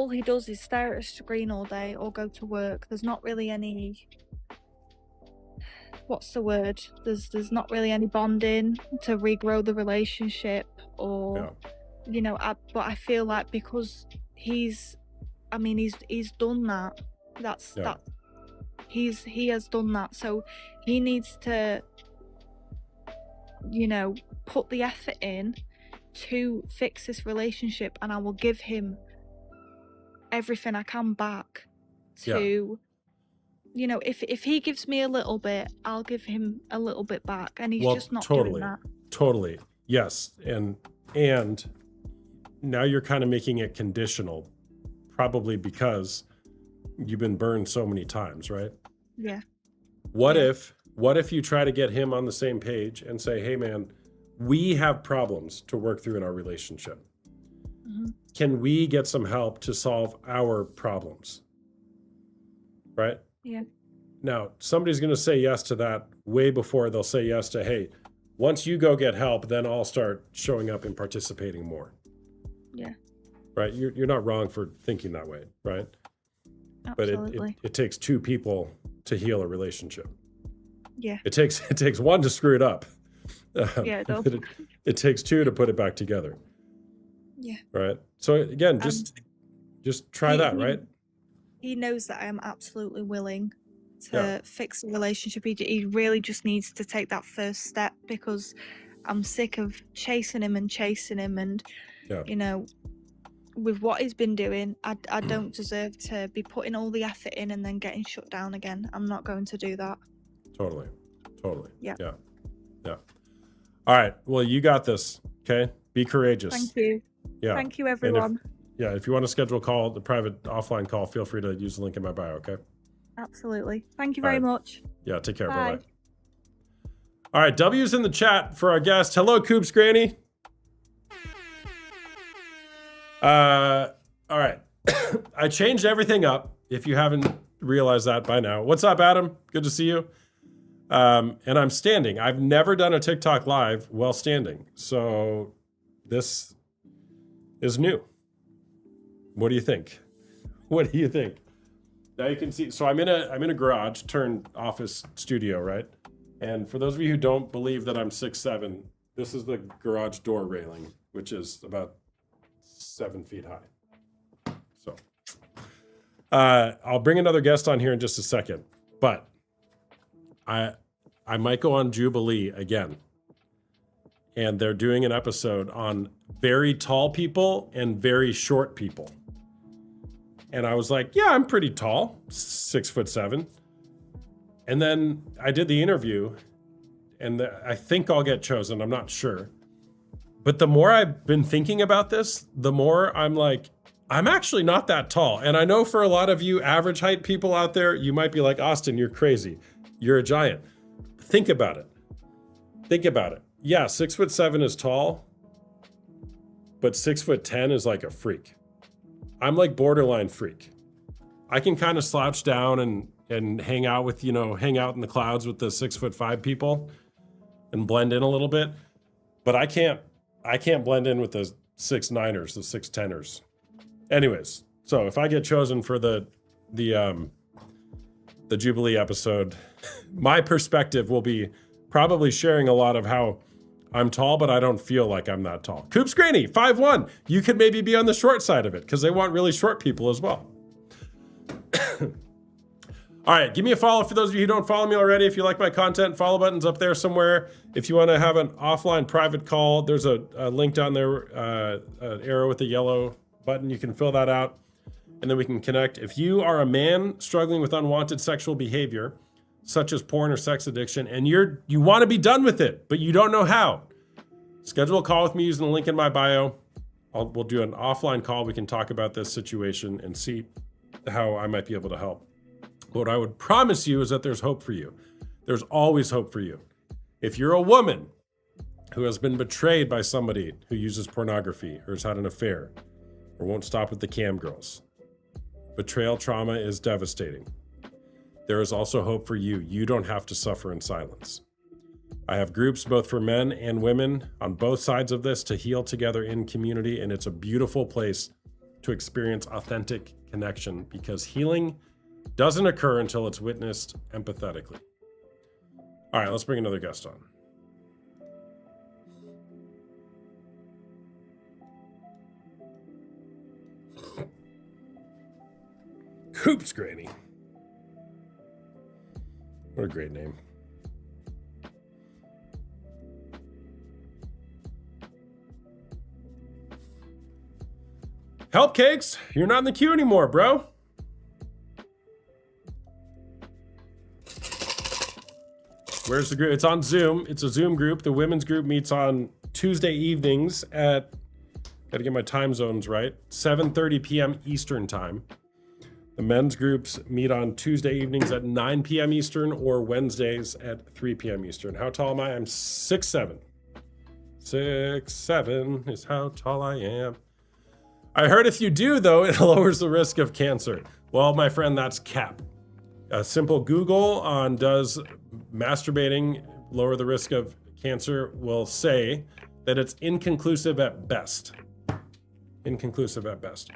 he does is stare at a screen all day or go to work. There's not really any, what's the word? There's not really any bonding to regrow the relationship, or Yeah. but I feel like because he's done that. Yeah. He has done that, so he needs to put the effort in to fix this relationship, and I will give him everything I can back to if he gives me a little bit, I'll give him a little bit back, and he's just not doing that. Totally. Yes. And now you're kind of making it conditional, probably because you've been burned so many times, right? Yeah. What Yeah. if you try to get him on the same page and say, hey man, we have problems to work through in our relationship. Mhm. Can we get some help to solve our problems? Right? Yeah. Now, somebody's going to say yes to that way before they'll say yes to, hey, once you go get help, then I'll start showing up and participating more. Yeah. Right? You're not wrong for thinking that way, right? But Absolutely. it takes two people to heal a relationship. Yeah. It takes one to screw it up. Yeah, it does. It takes two to put it back together. Yeah. Right. So again, just try he- that, he- right? He knows that I am absolutely willing to Yeah. fix the relationship. He really just needs to take that first step, because I'm sick of chasing him, and Yeah. you know, with what he's been doing, I don't deserve to be putting all the effort in and then getting shut down again. I'm not going to do that. Totally. Yeah. Yeah. All right. Well, you got this. Okay. Be courageous. Thank you. Yeah. Thank you, everyone. If you want to schedule a call, the private offline call, feel free to use the link in my bio. Okay. Absolutely. Thank you All very right. much. Yeah. Take care. Bye. Bye-bye. All right. W's in the chat for our guest. Hello, Coops Granny. All right. I changed everything up, if you haven't realized that by now. What's up, Adam? Good to see you. And I'm standing. I've never done a TikTok live while standing. So this is new. What do you think? What do you think? Now you can see, so I'm in a garage turned office studio, right? And for those of you who don't believe that I'm 6'7", this is the garage door railing, which is about 7 feet high. So I'll bring another guest on here in just a second, but I might go on Jubilee again. And they're doing an episode on very tall people and very short people. And I was like, yeah, I'm pretty tall, 6'7". And then I did the interview, and I think I'll get chosen. I'm not sure. But the more I've been thinking about this, the more I'm like, I'm actually not that tall. And I know for a lot of you average height people out there, you might be like, Austin, you're crazy. You're a giant. Think about it. Think about it. Yeah, 6'7" is tall, but 6'10" is like a freak. I'm like borderline freak. I can kind of slouch down and hang out with, hang out in the clouds with the 6'5" people and blend in a little bit. But I can't blend in with the 6'9"ers, the 6'10"ers. Anyways, so if I get chosen for the Jubilee episode, my perspective will be probably sharing a lot of how I'm tall, but I don't feel like I'm that tall. Coops Granny, 5'1". You could maybe be on the short side of it because they want really short people as well. All right, give me a follow for those of you who don't follow me already. If you like my content, follow button's up there somewhere. If you want to have an offline private call, there's a link down there, an arrow with a yellow button. You can fill that out, and then we can connect. If you are a man struggling with unwanted sexual behavior, such as porn or sex addiction, and you want to be done with it, but you don't know how, schedule a call with me using the link in my bio. We'll do an offline call. We can talk about this situation and see how I might be able to help. What I would promise you is that there's hope for you. There's always hope for you. If you're a woman who has been betrayed by somebody who uses pornography or has had an affair or won't stop with the cam girls, betrayal trauma is devastating. There is also hope for you. You don't have to suffer in silence. I have groups both for men and women on both sides of this to heal together in community, and it's a beautiful place to experience authentic connection because healing doesn't occur until it's witnessed empathetically. All right, let's bring another guest on. Coops Granny. What a great name. Help Cakes, you're not in the queue anymore, bro. Where's the group? It's on Zoom. It's a Zoom group. The women's group meets on Tuesday evenings at, gotta get my time zones right, 7:30 p.m. Eastern time. The men's groups meet on Tuesday evenings at 9 p.m. Eastern or Wednesdays at 3 p.m. Eastern. How tall am I? I'm 6'7". 6'7" is how tall I am. I heard if you do, though, it lowers the risk of cancer. Well, my friend, that's cap. A simple Google on does masturbating lower the risk of cancer will say that it's inconclusive at best. Inconclusive at best.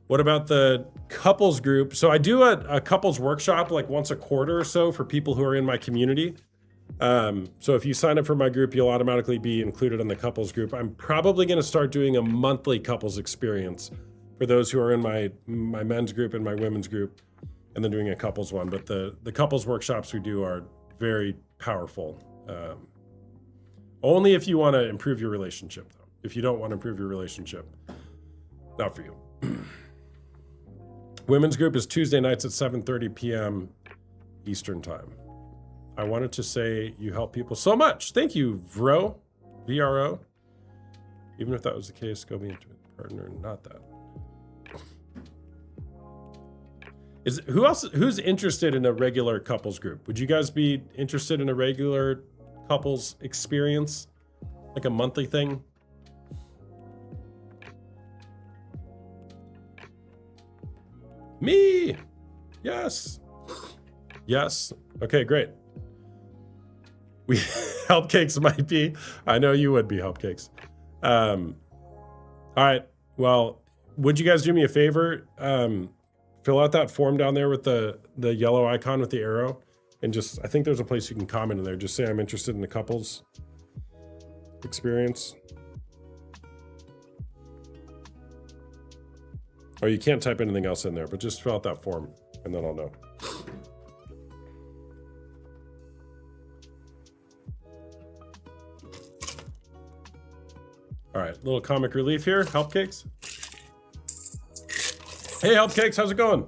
What about the couples group? So I do a couples workshop like once a quarter or so for people who are in my community. So if you sign up for my group, you'll automatically be included in the couples group. I'm probably going to start doing a monthly couples experience for those who are in my men's group and my women's group, and then doing a couples one. But the couples workshops we do are very powerful. Only if you want to improve your relationship, though. If you don't want to improve your relationship, not for you. Women's group is Tuesday nights at 7:30 p.m. Eastern time. I wanted to say you help people so much. Thank you, VRO. VRO. Even if that was the case, go be into a partner, not that. Who's interested in a regular couples group? Would you guys be interested in a regular couples experience? Like a monthly thing? Me! Yes. Yes. Okay, great. We help cakes might be. I know you would be help cakes. All right. Well, would you guys do me a favor? Fill out that form down there with the yellow icon with the arrow, and just, I think there's a place you can comment in there. Just say I'm interested in the couples experience. Or you can't type anything else in there, but just fill out that form and then I'll know. All right, little comic relief here. Help cakes. Hey, help cakes, how's it going?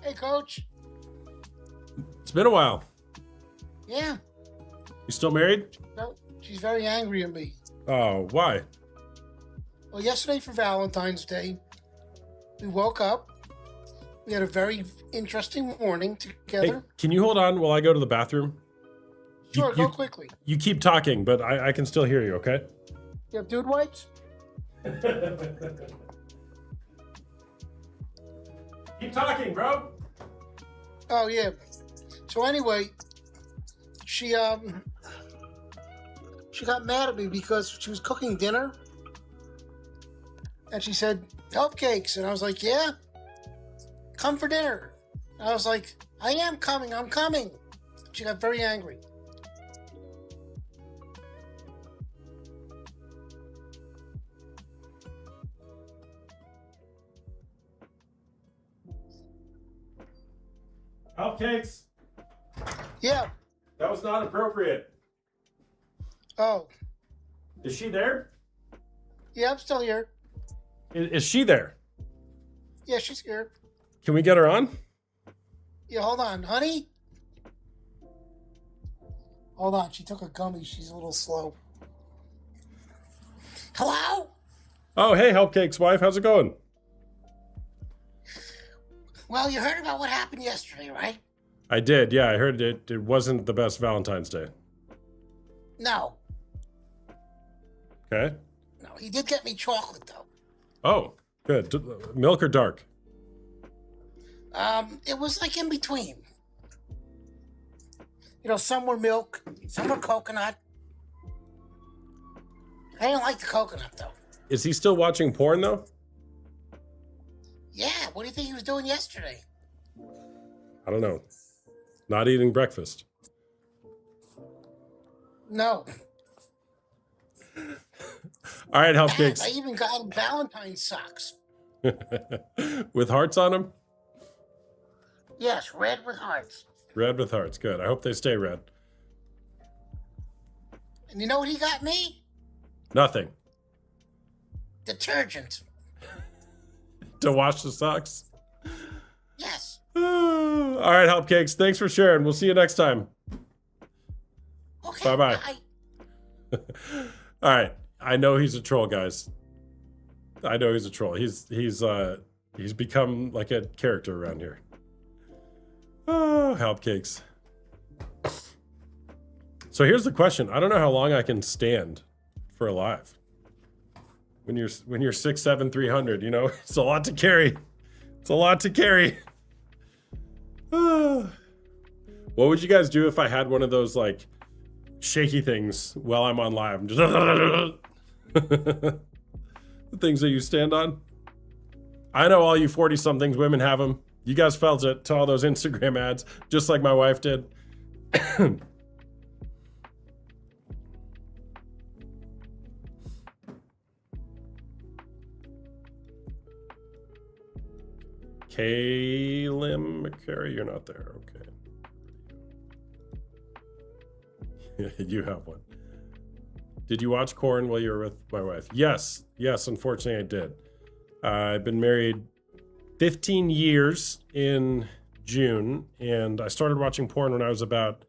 Hey, Coach. It's been a while. Yeah. You still married? No, she's very angry at me. Oh, why? Well, yesterday for Valentine's Day, we woke up. We had a very interesting morning Hey, together. can you hold on while I go to the bathroom? Sure, you- go quickly. You keep talking, but I can still hear you, okay? You have dude wipes? Keep talking, bro. Oh, yeah. So anyway, she got mad at me because she was cooking dinner. And she said, help cakes. And I was like, yeah, come for dinner. And I was like, I am coming. I'm coming. She got very angry. Help cakes. Yeah. That was not appropriate. Oh, Is she there? yeah, I'm still here. Is she there? Yeah, she's here. Can we get her on? Yeah, hold on, honey. Hold on, she took a gummy. She's a little slow. Hello? Oh, hey, help cakes wife, how's it going? Well, you heard about what happened yesterday, right? I did, yeah, I heard it wasn't the best Valentine's Day. No. Okay. No, he did get me chocolate, though. Oh, good. Milk or dark? It was like in between. You know, some were milk, some were coconut. I didn't like the coconut, though. Is he still watching porn, though? Yeah, what do you think he was doing yesterday? I don't know. Not eating breakfast. No. All right, help Heck, cakes. I even got him Valentine's socks. With hearts on them? Yes, red with hearts. Red with hearts. Good. I hope they stay red. And you know what he got me? Nothing. Detergent. To wash the socks? Yes. All right, help cakes. Thanks for sharing. We'll see you next time. Okay. Bye-bye. Bye. All right. I know he's a troll, guys. I know he's a troll. He's He's become like a character around here. Oh, help cakes. So here's the question. I don't know how long I can stand for a live. When you're 6'7", 300, you know, it's a lot to carry. It's a lot to carry. What would you guys do if I had one of those like shaky things while I'm on live? Just the things that you stand on. I know all you 40-somethings women have them. You guys felt it to all those Instagram ads, just like my wife did. Kalim McCary, you're not there. Okay. You have one. Did you watch Corn while you were with my wife? Yes, unfortunately I did. I've been married 15 years in June, and I started watching porn when I was about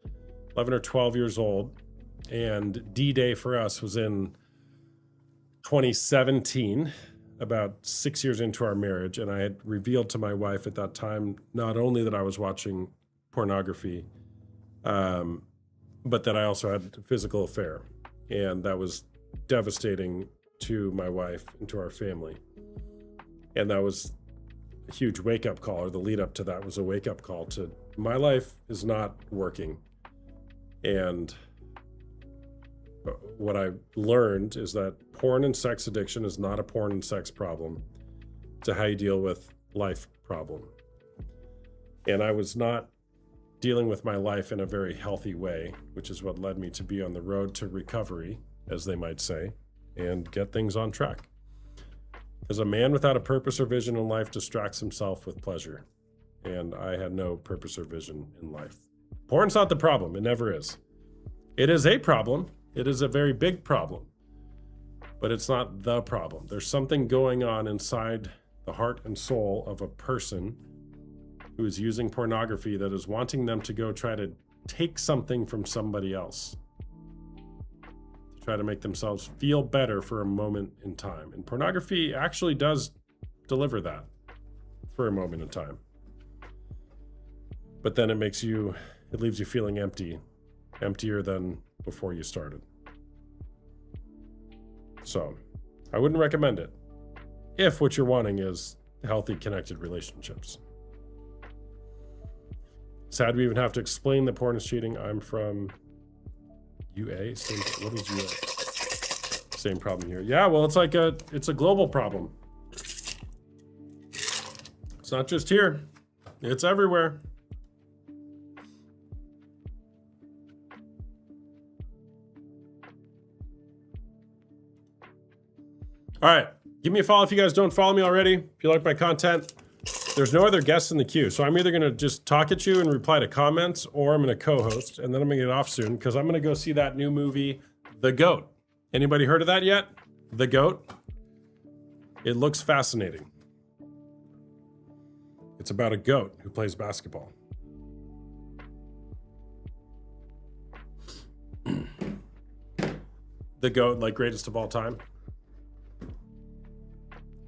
11 or 12 years old. And D-Day for us was in 2017, about 6 years into our marriage. And I had revealed to my wife at that time, not only that I was watching pornography, but that I also had a physical affair. And that was devastating to my wife and to our family. And that was a huge wake-up call, or the lead up to that was a wake-up call to my life is not working. And what I learned is that porn and sex addiction is not a porn and sex problem. It's a how you deal with life problem. And I was not dealing with my life in a very healthy way, which is what led me to be on the road to recovery, as they might say, and get things on track. Because a man without a purpose or vision in life distracts himself with pleasure. And I had no purpose or vision in life. Porn's not the problem. It never is. It is a problem. It is a very big problem. But it's not the problem. There's something going on inside the heart and soul of a person who is using pornography that is wanting them to go try to take something from somebody else. Try to make themselves feel better for a moment in time. And pornography actually does deliver that for a moment in time. But then it leaves you feeling empty, emptier than before you started. So I wouldn't recommend it if what you're wanting is healthy, connected relationships. Sad we even have to explain that porn is cheating. I'm from UA. What is UA? Same problem here. Yeah, well, it's a global problem. It's not just here. It's everywhere. All right, give me a follow if you guys don't follow me already. If you like my content, there's no other guests in the queue. So I'm either gonna just talk at you and reply to comments, or I'm gonna co-host, and then I'm gonna get off soon because I'm gonna go see that new movie, The GOAT. Anybody heard of that yet? The GOAT? It looks fascinating. It's about a goat who plays basketball. The GOAT, like greatest of all time.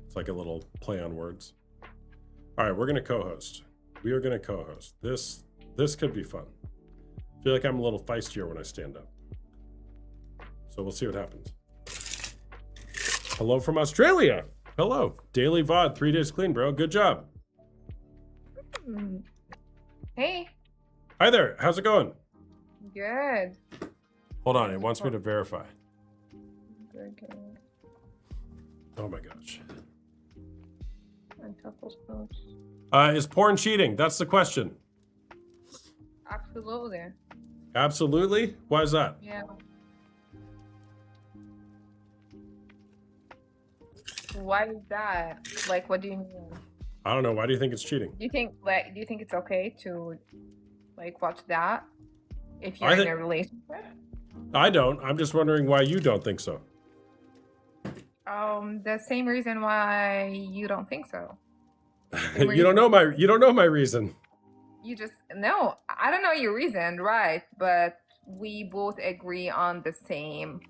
It's like a little play on words. All right, we're gonna co-host. We are gonna co-host. This could be fun. I feel like I'm a little feistier when I stand up. So we'll see what happens. Hello from Australia. Hello. Daily VOD, 3 days clean, bro. Good job. Hey. Hi there. How's it going? Good. Hold on. It wants me to verify. Good. Oh my gosh. Is porn cheating? That's the question. Absolutely. Absolutely? Why is that? Yeah. Why is that? Like, what do you mean? I don't know. Why do you think it's cheating? Do you think it's okay to like watch that if you're I in a relationship? I don't. I'm just wondering why you don't think so. The same reason why you don't think so. You don't know my reason. You just no. I don't know your reason, right? But we both agree on the same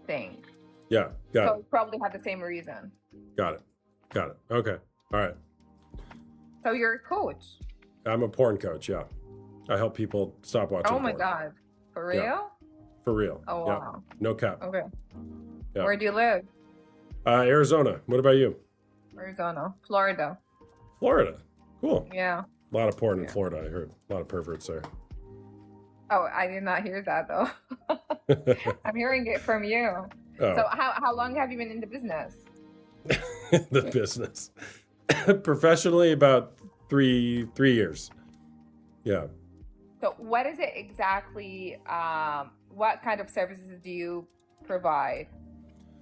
thing. Yeah, got So it. we probably have the same reason. Got it. Okay. All right. So you're a coach. I'm a porn coach. Yeah, I help people stop watching. Oh my porn. God. For real? Yeah. For real. Oh, Yeah. wow. No cap. Okay. Yeah. Where do you live? Arizona. What about you? Arizona. Florida. Florida. Cool. Yeah. A lot of porn in Yeah. Florida. I heard a lot of perverts there. Oh, I did not hear that though. I'm hearing it from you. Oh, So how long have you been in the business? the business. Professionally, about three years. Yeah. So what is it exactly? What kind of services do you provide?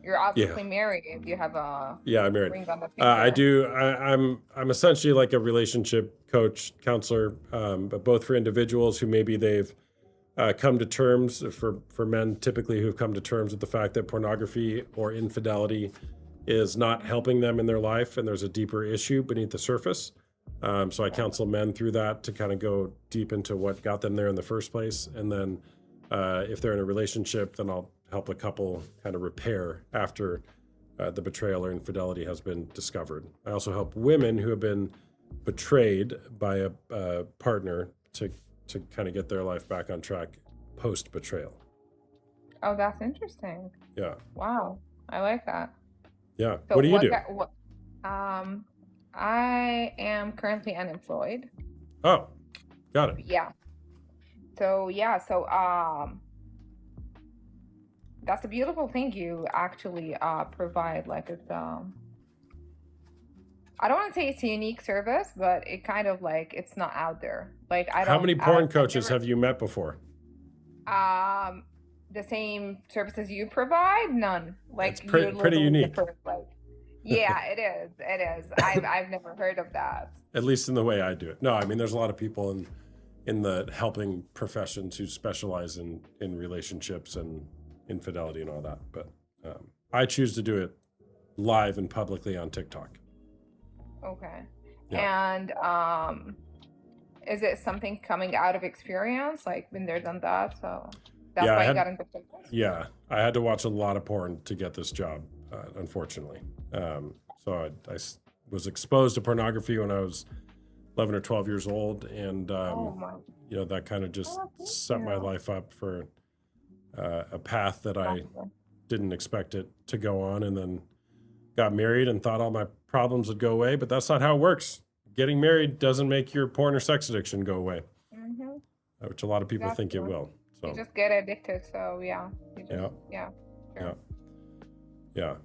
You're obviously married. You have a Yeah, I'm married. ring on the I finger. do. I'm essentially like a relationship coach, counselor, but both for individuals who maybe they've come to terms for men typically who've come to terms with the fact that pornography or infidelity is not helping them in their life, and there's a deeper issue beneath the surface. So I counsel men through that to kind of go deep into what got them there in the first place, and then if they're in a relationship, then I'll help a couple kind of repair after the betrayal or infidelity has been discovered. I also help women who have been betrayed by a partner to kind of get their life back on track post betrayal. Oh, that's interesting. Yeah, Wow, I like that. yeah. So What do you do? I am currently unemployed. Oh, got it. Yeah. So that's a beautiful thing you actually provide. Like it's I don't want to say it's a unique service, but it kind of like it's not out there. Like I don't. How many porn I've coaches never- have you met before? The same services you provide? None. Like It's pretty you're literally the unique. first, like, yeah, it is. It is. I've never heard of that. At least in the way I do it. No, I mean, there's a lot of people in the helping professions who specialize in relationships and infidelity and all that. But I choose to do it live and publicly on TikTok. Okay. Yeah. And is it something coming out of experience? Like been there, done that? So that's Yeah, I why you had- got into fitness? Yeah, I had to watch a lot of porn to get this job, unfortunately. So I was exposed to pornography when I was 11 or 12 years old, and Oh my. you know, that kind of just Oh, thank set my you. life up for a path that I Gotcha. didn't expect it to go on, and then got married and thought all my problems would go away, but that's not how it works. Getting married doesn't make your porn or sex addiction go away, Mhm. which a lot of people think it Gotcha. will. So You just get addicted. So yeah. You just, Yeah. Yeah. Yeah.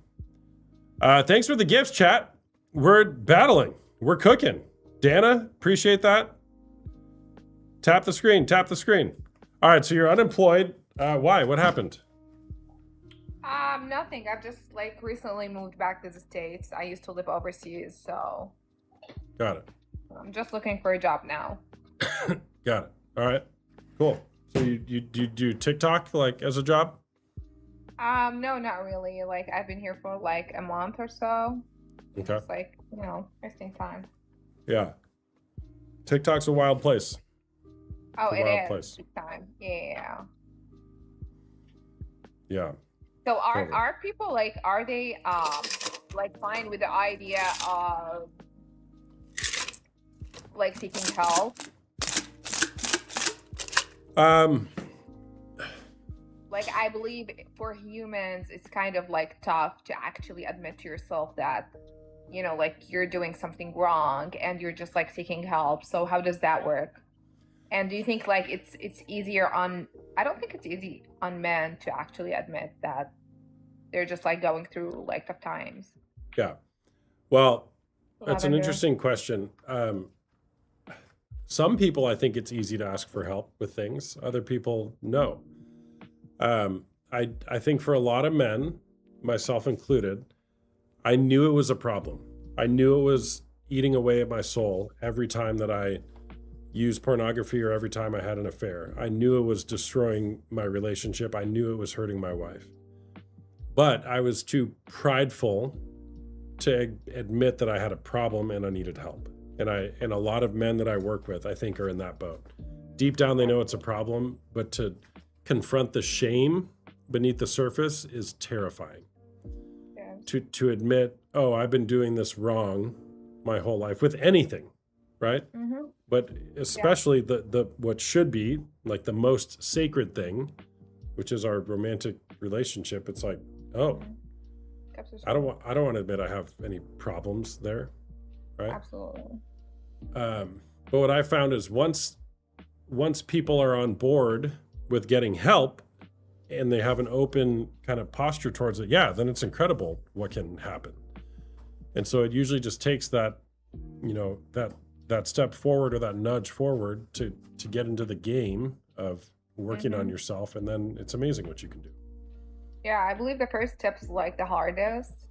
Yeah. Thanks for the gifts, chat. We're battling. We're cooking. Dana, appreciate that. Tap the screen. Tap the screen. All right. So you're unemployed. Why? What happened? Nothing. I've just like recently moved back to the States. I used to live overseas, so Got it. I'm just looking for a job now. Got it. All right. Cool. So you do TikTok like as a job? No, not really. Like I've been here for like a month or so. Okay. Just like, wasting time. Yeah. TikTok's a wild place. Oh, A it wild is. place. Big time. Yeah. Yeah. So are Totally. are people like are they like fine with the idea of like seeking help? Like I believe for humans it's kind of like tough to actually admit to yourself that like you're doing something wrong and you're just like seeking help. So how does that work? And do you think like it's easier on I don't think it's easy on men to actually admit that they're just like going through like tough times. Yeah. Well, that's an Lavender. interesting question. Some people, I think it's easy to ask for help with things. Other people, no. I think for a lot of men, myself included, I knew it was a problem. I knew it was eating away at my soul every time that I used pornography or every time I had an affair. I knew it was destroying my relationship. I knew it was hurting my wife. But I was too prideful to admit that I had a problem and I needed help. And a lot of men that I work with, I think, are in that boat. Deep down, they know it's a problem, but to confront the shame beneath the surface is terrifying. Yeah. To admit, oh, I've been doing this wrong my whole life with anything, right? Mm-hmm. But especially the what should be like the most sacred thing, which is our romantic relationship. It's like, oh, I don't want to admit I have any problems there, right? Absolutely. But what I found is once people are on board with getting help and they have an open kind of posture towards it, yeah, then it's incredible what can happen. And so it usually just takes that, you know, that step forward or that nudge forward to get into the game of working on yourself, and then it's amazing what you can do. Yeah, I believe the first step's like the hardest.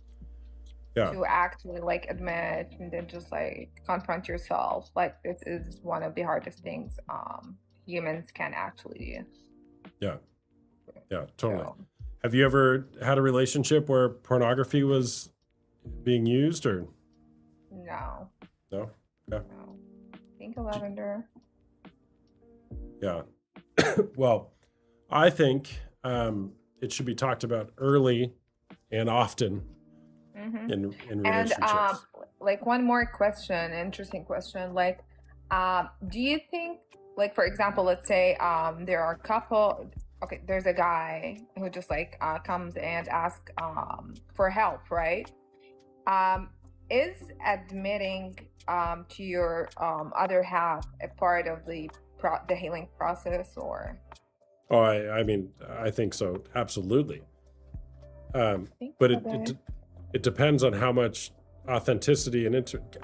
Yeah. To actually like admit and then just like confront yourself. Like this is one of the hardest things humans can actually do. Yeah, totally. So, Have you ever had a relationship where pornography was being used, or no. no? Yeah. No. Think Lavender. Yeah. Well, I think it should be talked about early and often Mm-hmm. in And relationships. like one more question, interesting question. Like, do you think, like for example, let's say there are a couple. Okay, there's a guy who just like comes and asks for help, right? Is admitting to your other half a part of the healing process, or? Oh, I mean, I think so. Absolutely. Think But about it depends on how much authenticity and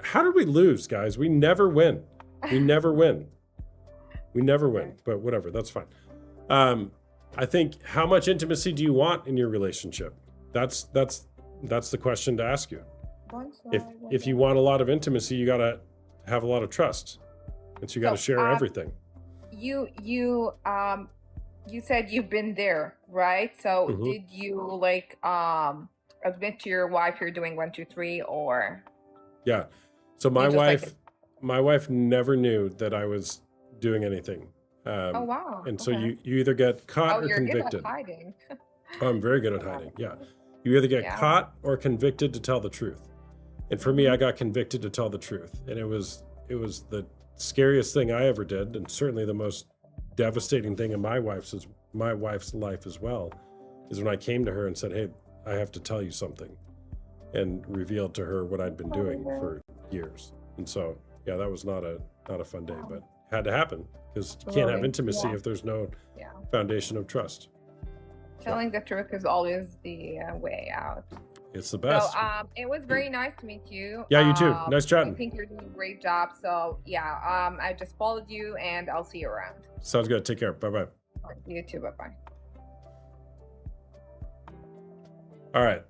how did we lose, guys? We never win. We never win. We never win. But whatever, that's fine. I think, how much intimacy do you want in your relationship? That's the question to ask you. If you want a lot of intimacy, you gotta have a lot of trust, and so you gotta share everything. You said you've been there, right? So Mhm. did you like admit to your wife you're doing 1, 2, 3, or? Yeah. So my just like my wife never knew that I was doing anything. Oh wow. And so okay. you either get caught or You're good convicted. at hiding. Oh, I'm very good at hiding. Yeah. You either get Yeah. caught or convicted to tell the truth. And for me, I got convicted to tell the truth. And it was the scariest thing I ever did, and certainly the most devastating thing in my wife's life as well, is when I came to her and said, "Hey, I have to tell you something," and revealed to her what I'd been doing for years. And so, yeah, that was not a fun day, but had to happen, because you can't have Totally. intimacy Yeah. if there's no Yeah. foundation of trust. Telling the truth is always the way out. It's the best. So it was very nice to meet you. Yeah, you too. Nice I chatting. think you're doing a great job. So yeah, I just followed you and I'll see you around. Sounds good. Take care. Bye-bye. You too. Bye bye. All right.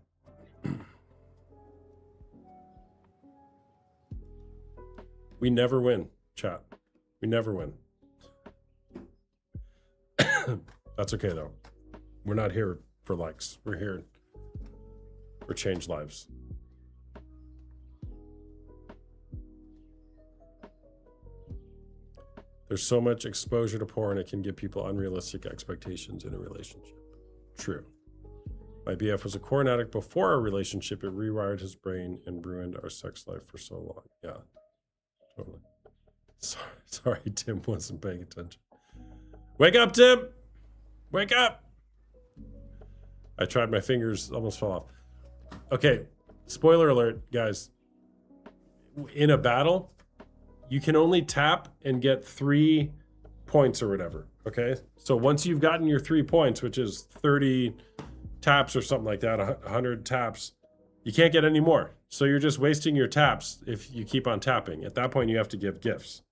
We never win, chat. We never win. That's okay, though. We're not here for likes. We're here for change lives. There's so much exposure to porn, it can give people unrealistic expectations in a relationship. True. My BF was a corn addict before our relationship. It rewired his brain and ruined our sex life for so long. Yeah, totally. Sorry, Tim wasn't paying attention. Wake up, Tim! Wake up! I tried, my fingers almost fell off. Okay, spoiler alert, guys. In a battle, you can only tap and get 3 points or whatever, okay? So once you've gotten your 3 points, which is 30 taps or something like that, 100 taps, you can't get any more. So you're just wasting your taps if you keep on tapping. At that point, you have to give gifts.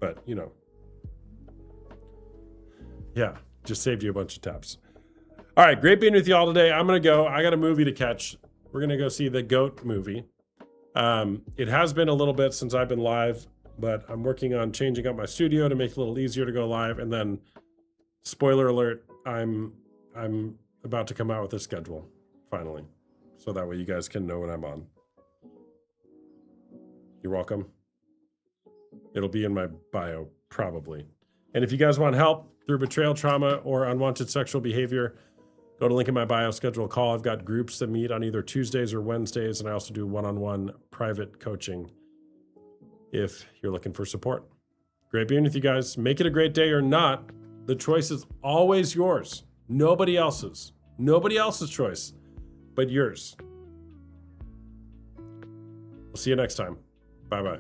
But, you know, yeah, just saved you a bunch of taps. All right, great being with you all today. I'm going to go. I got a movie to catch. We're going to go see the GOAT movie. It has been a little bit since I've been live, but I'm working on changing up my studio to make it a little easier to go live. And then, spoiler alert, I'm about to come out with a schedule, finally. So that way you guys can know when I'm on. You're welcome. It'll be in my bio, probably. And if you guys want help through betrayal, trauma, or unwanted sexual behavior, Go to link in my bio, schedule a call. I've got groups that meet on either Tuesdays or Wednesdays, and I also do one-on-one private coaching if you're looking for support. Great being with you guys. Make it a great day or not. The choice is always yours. Nobody else's. Nobody else's choice but yours. We'll see you next time. Bye-bye.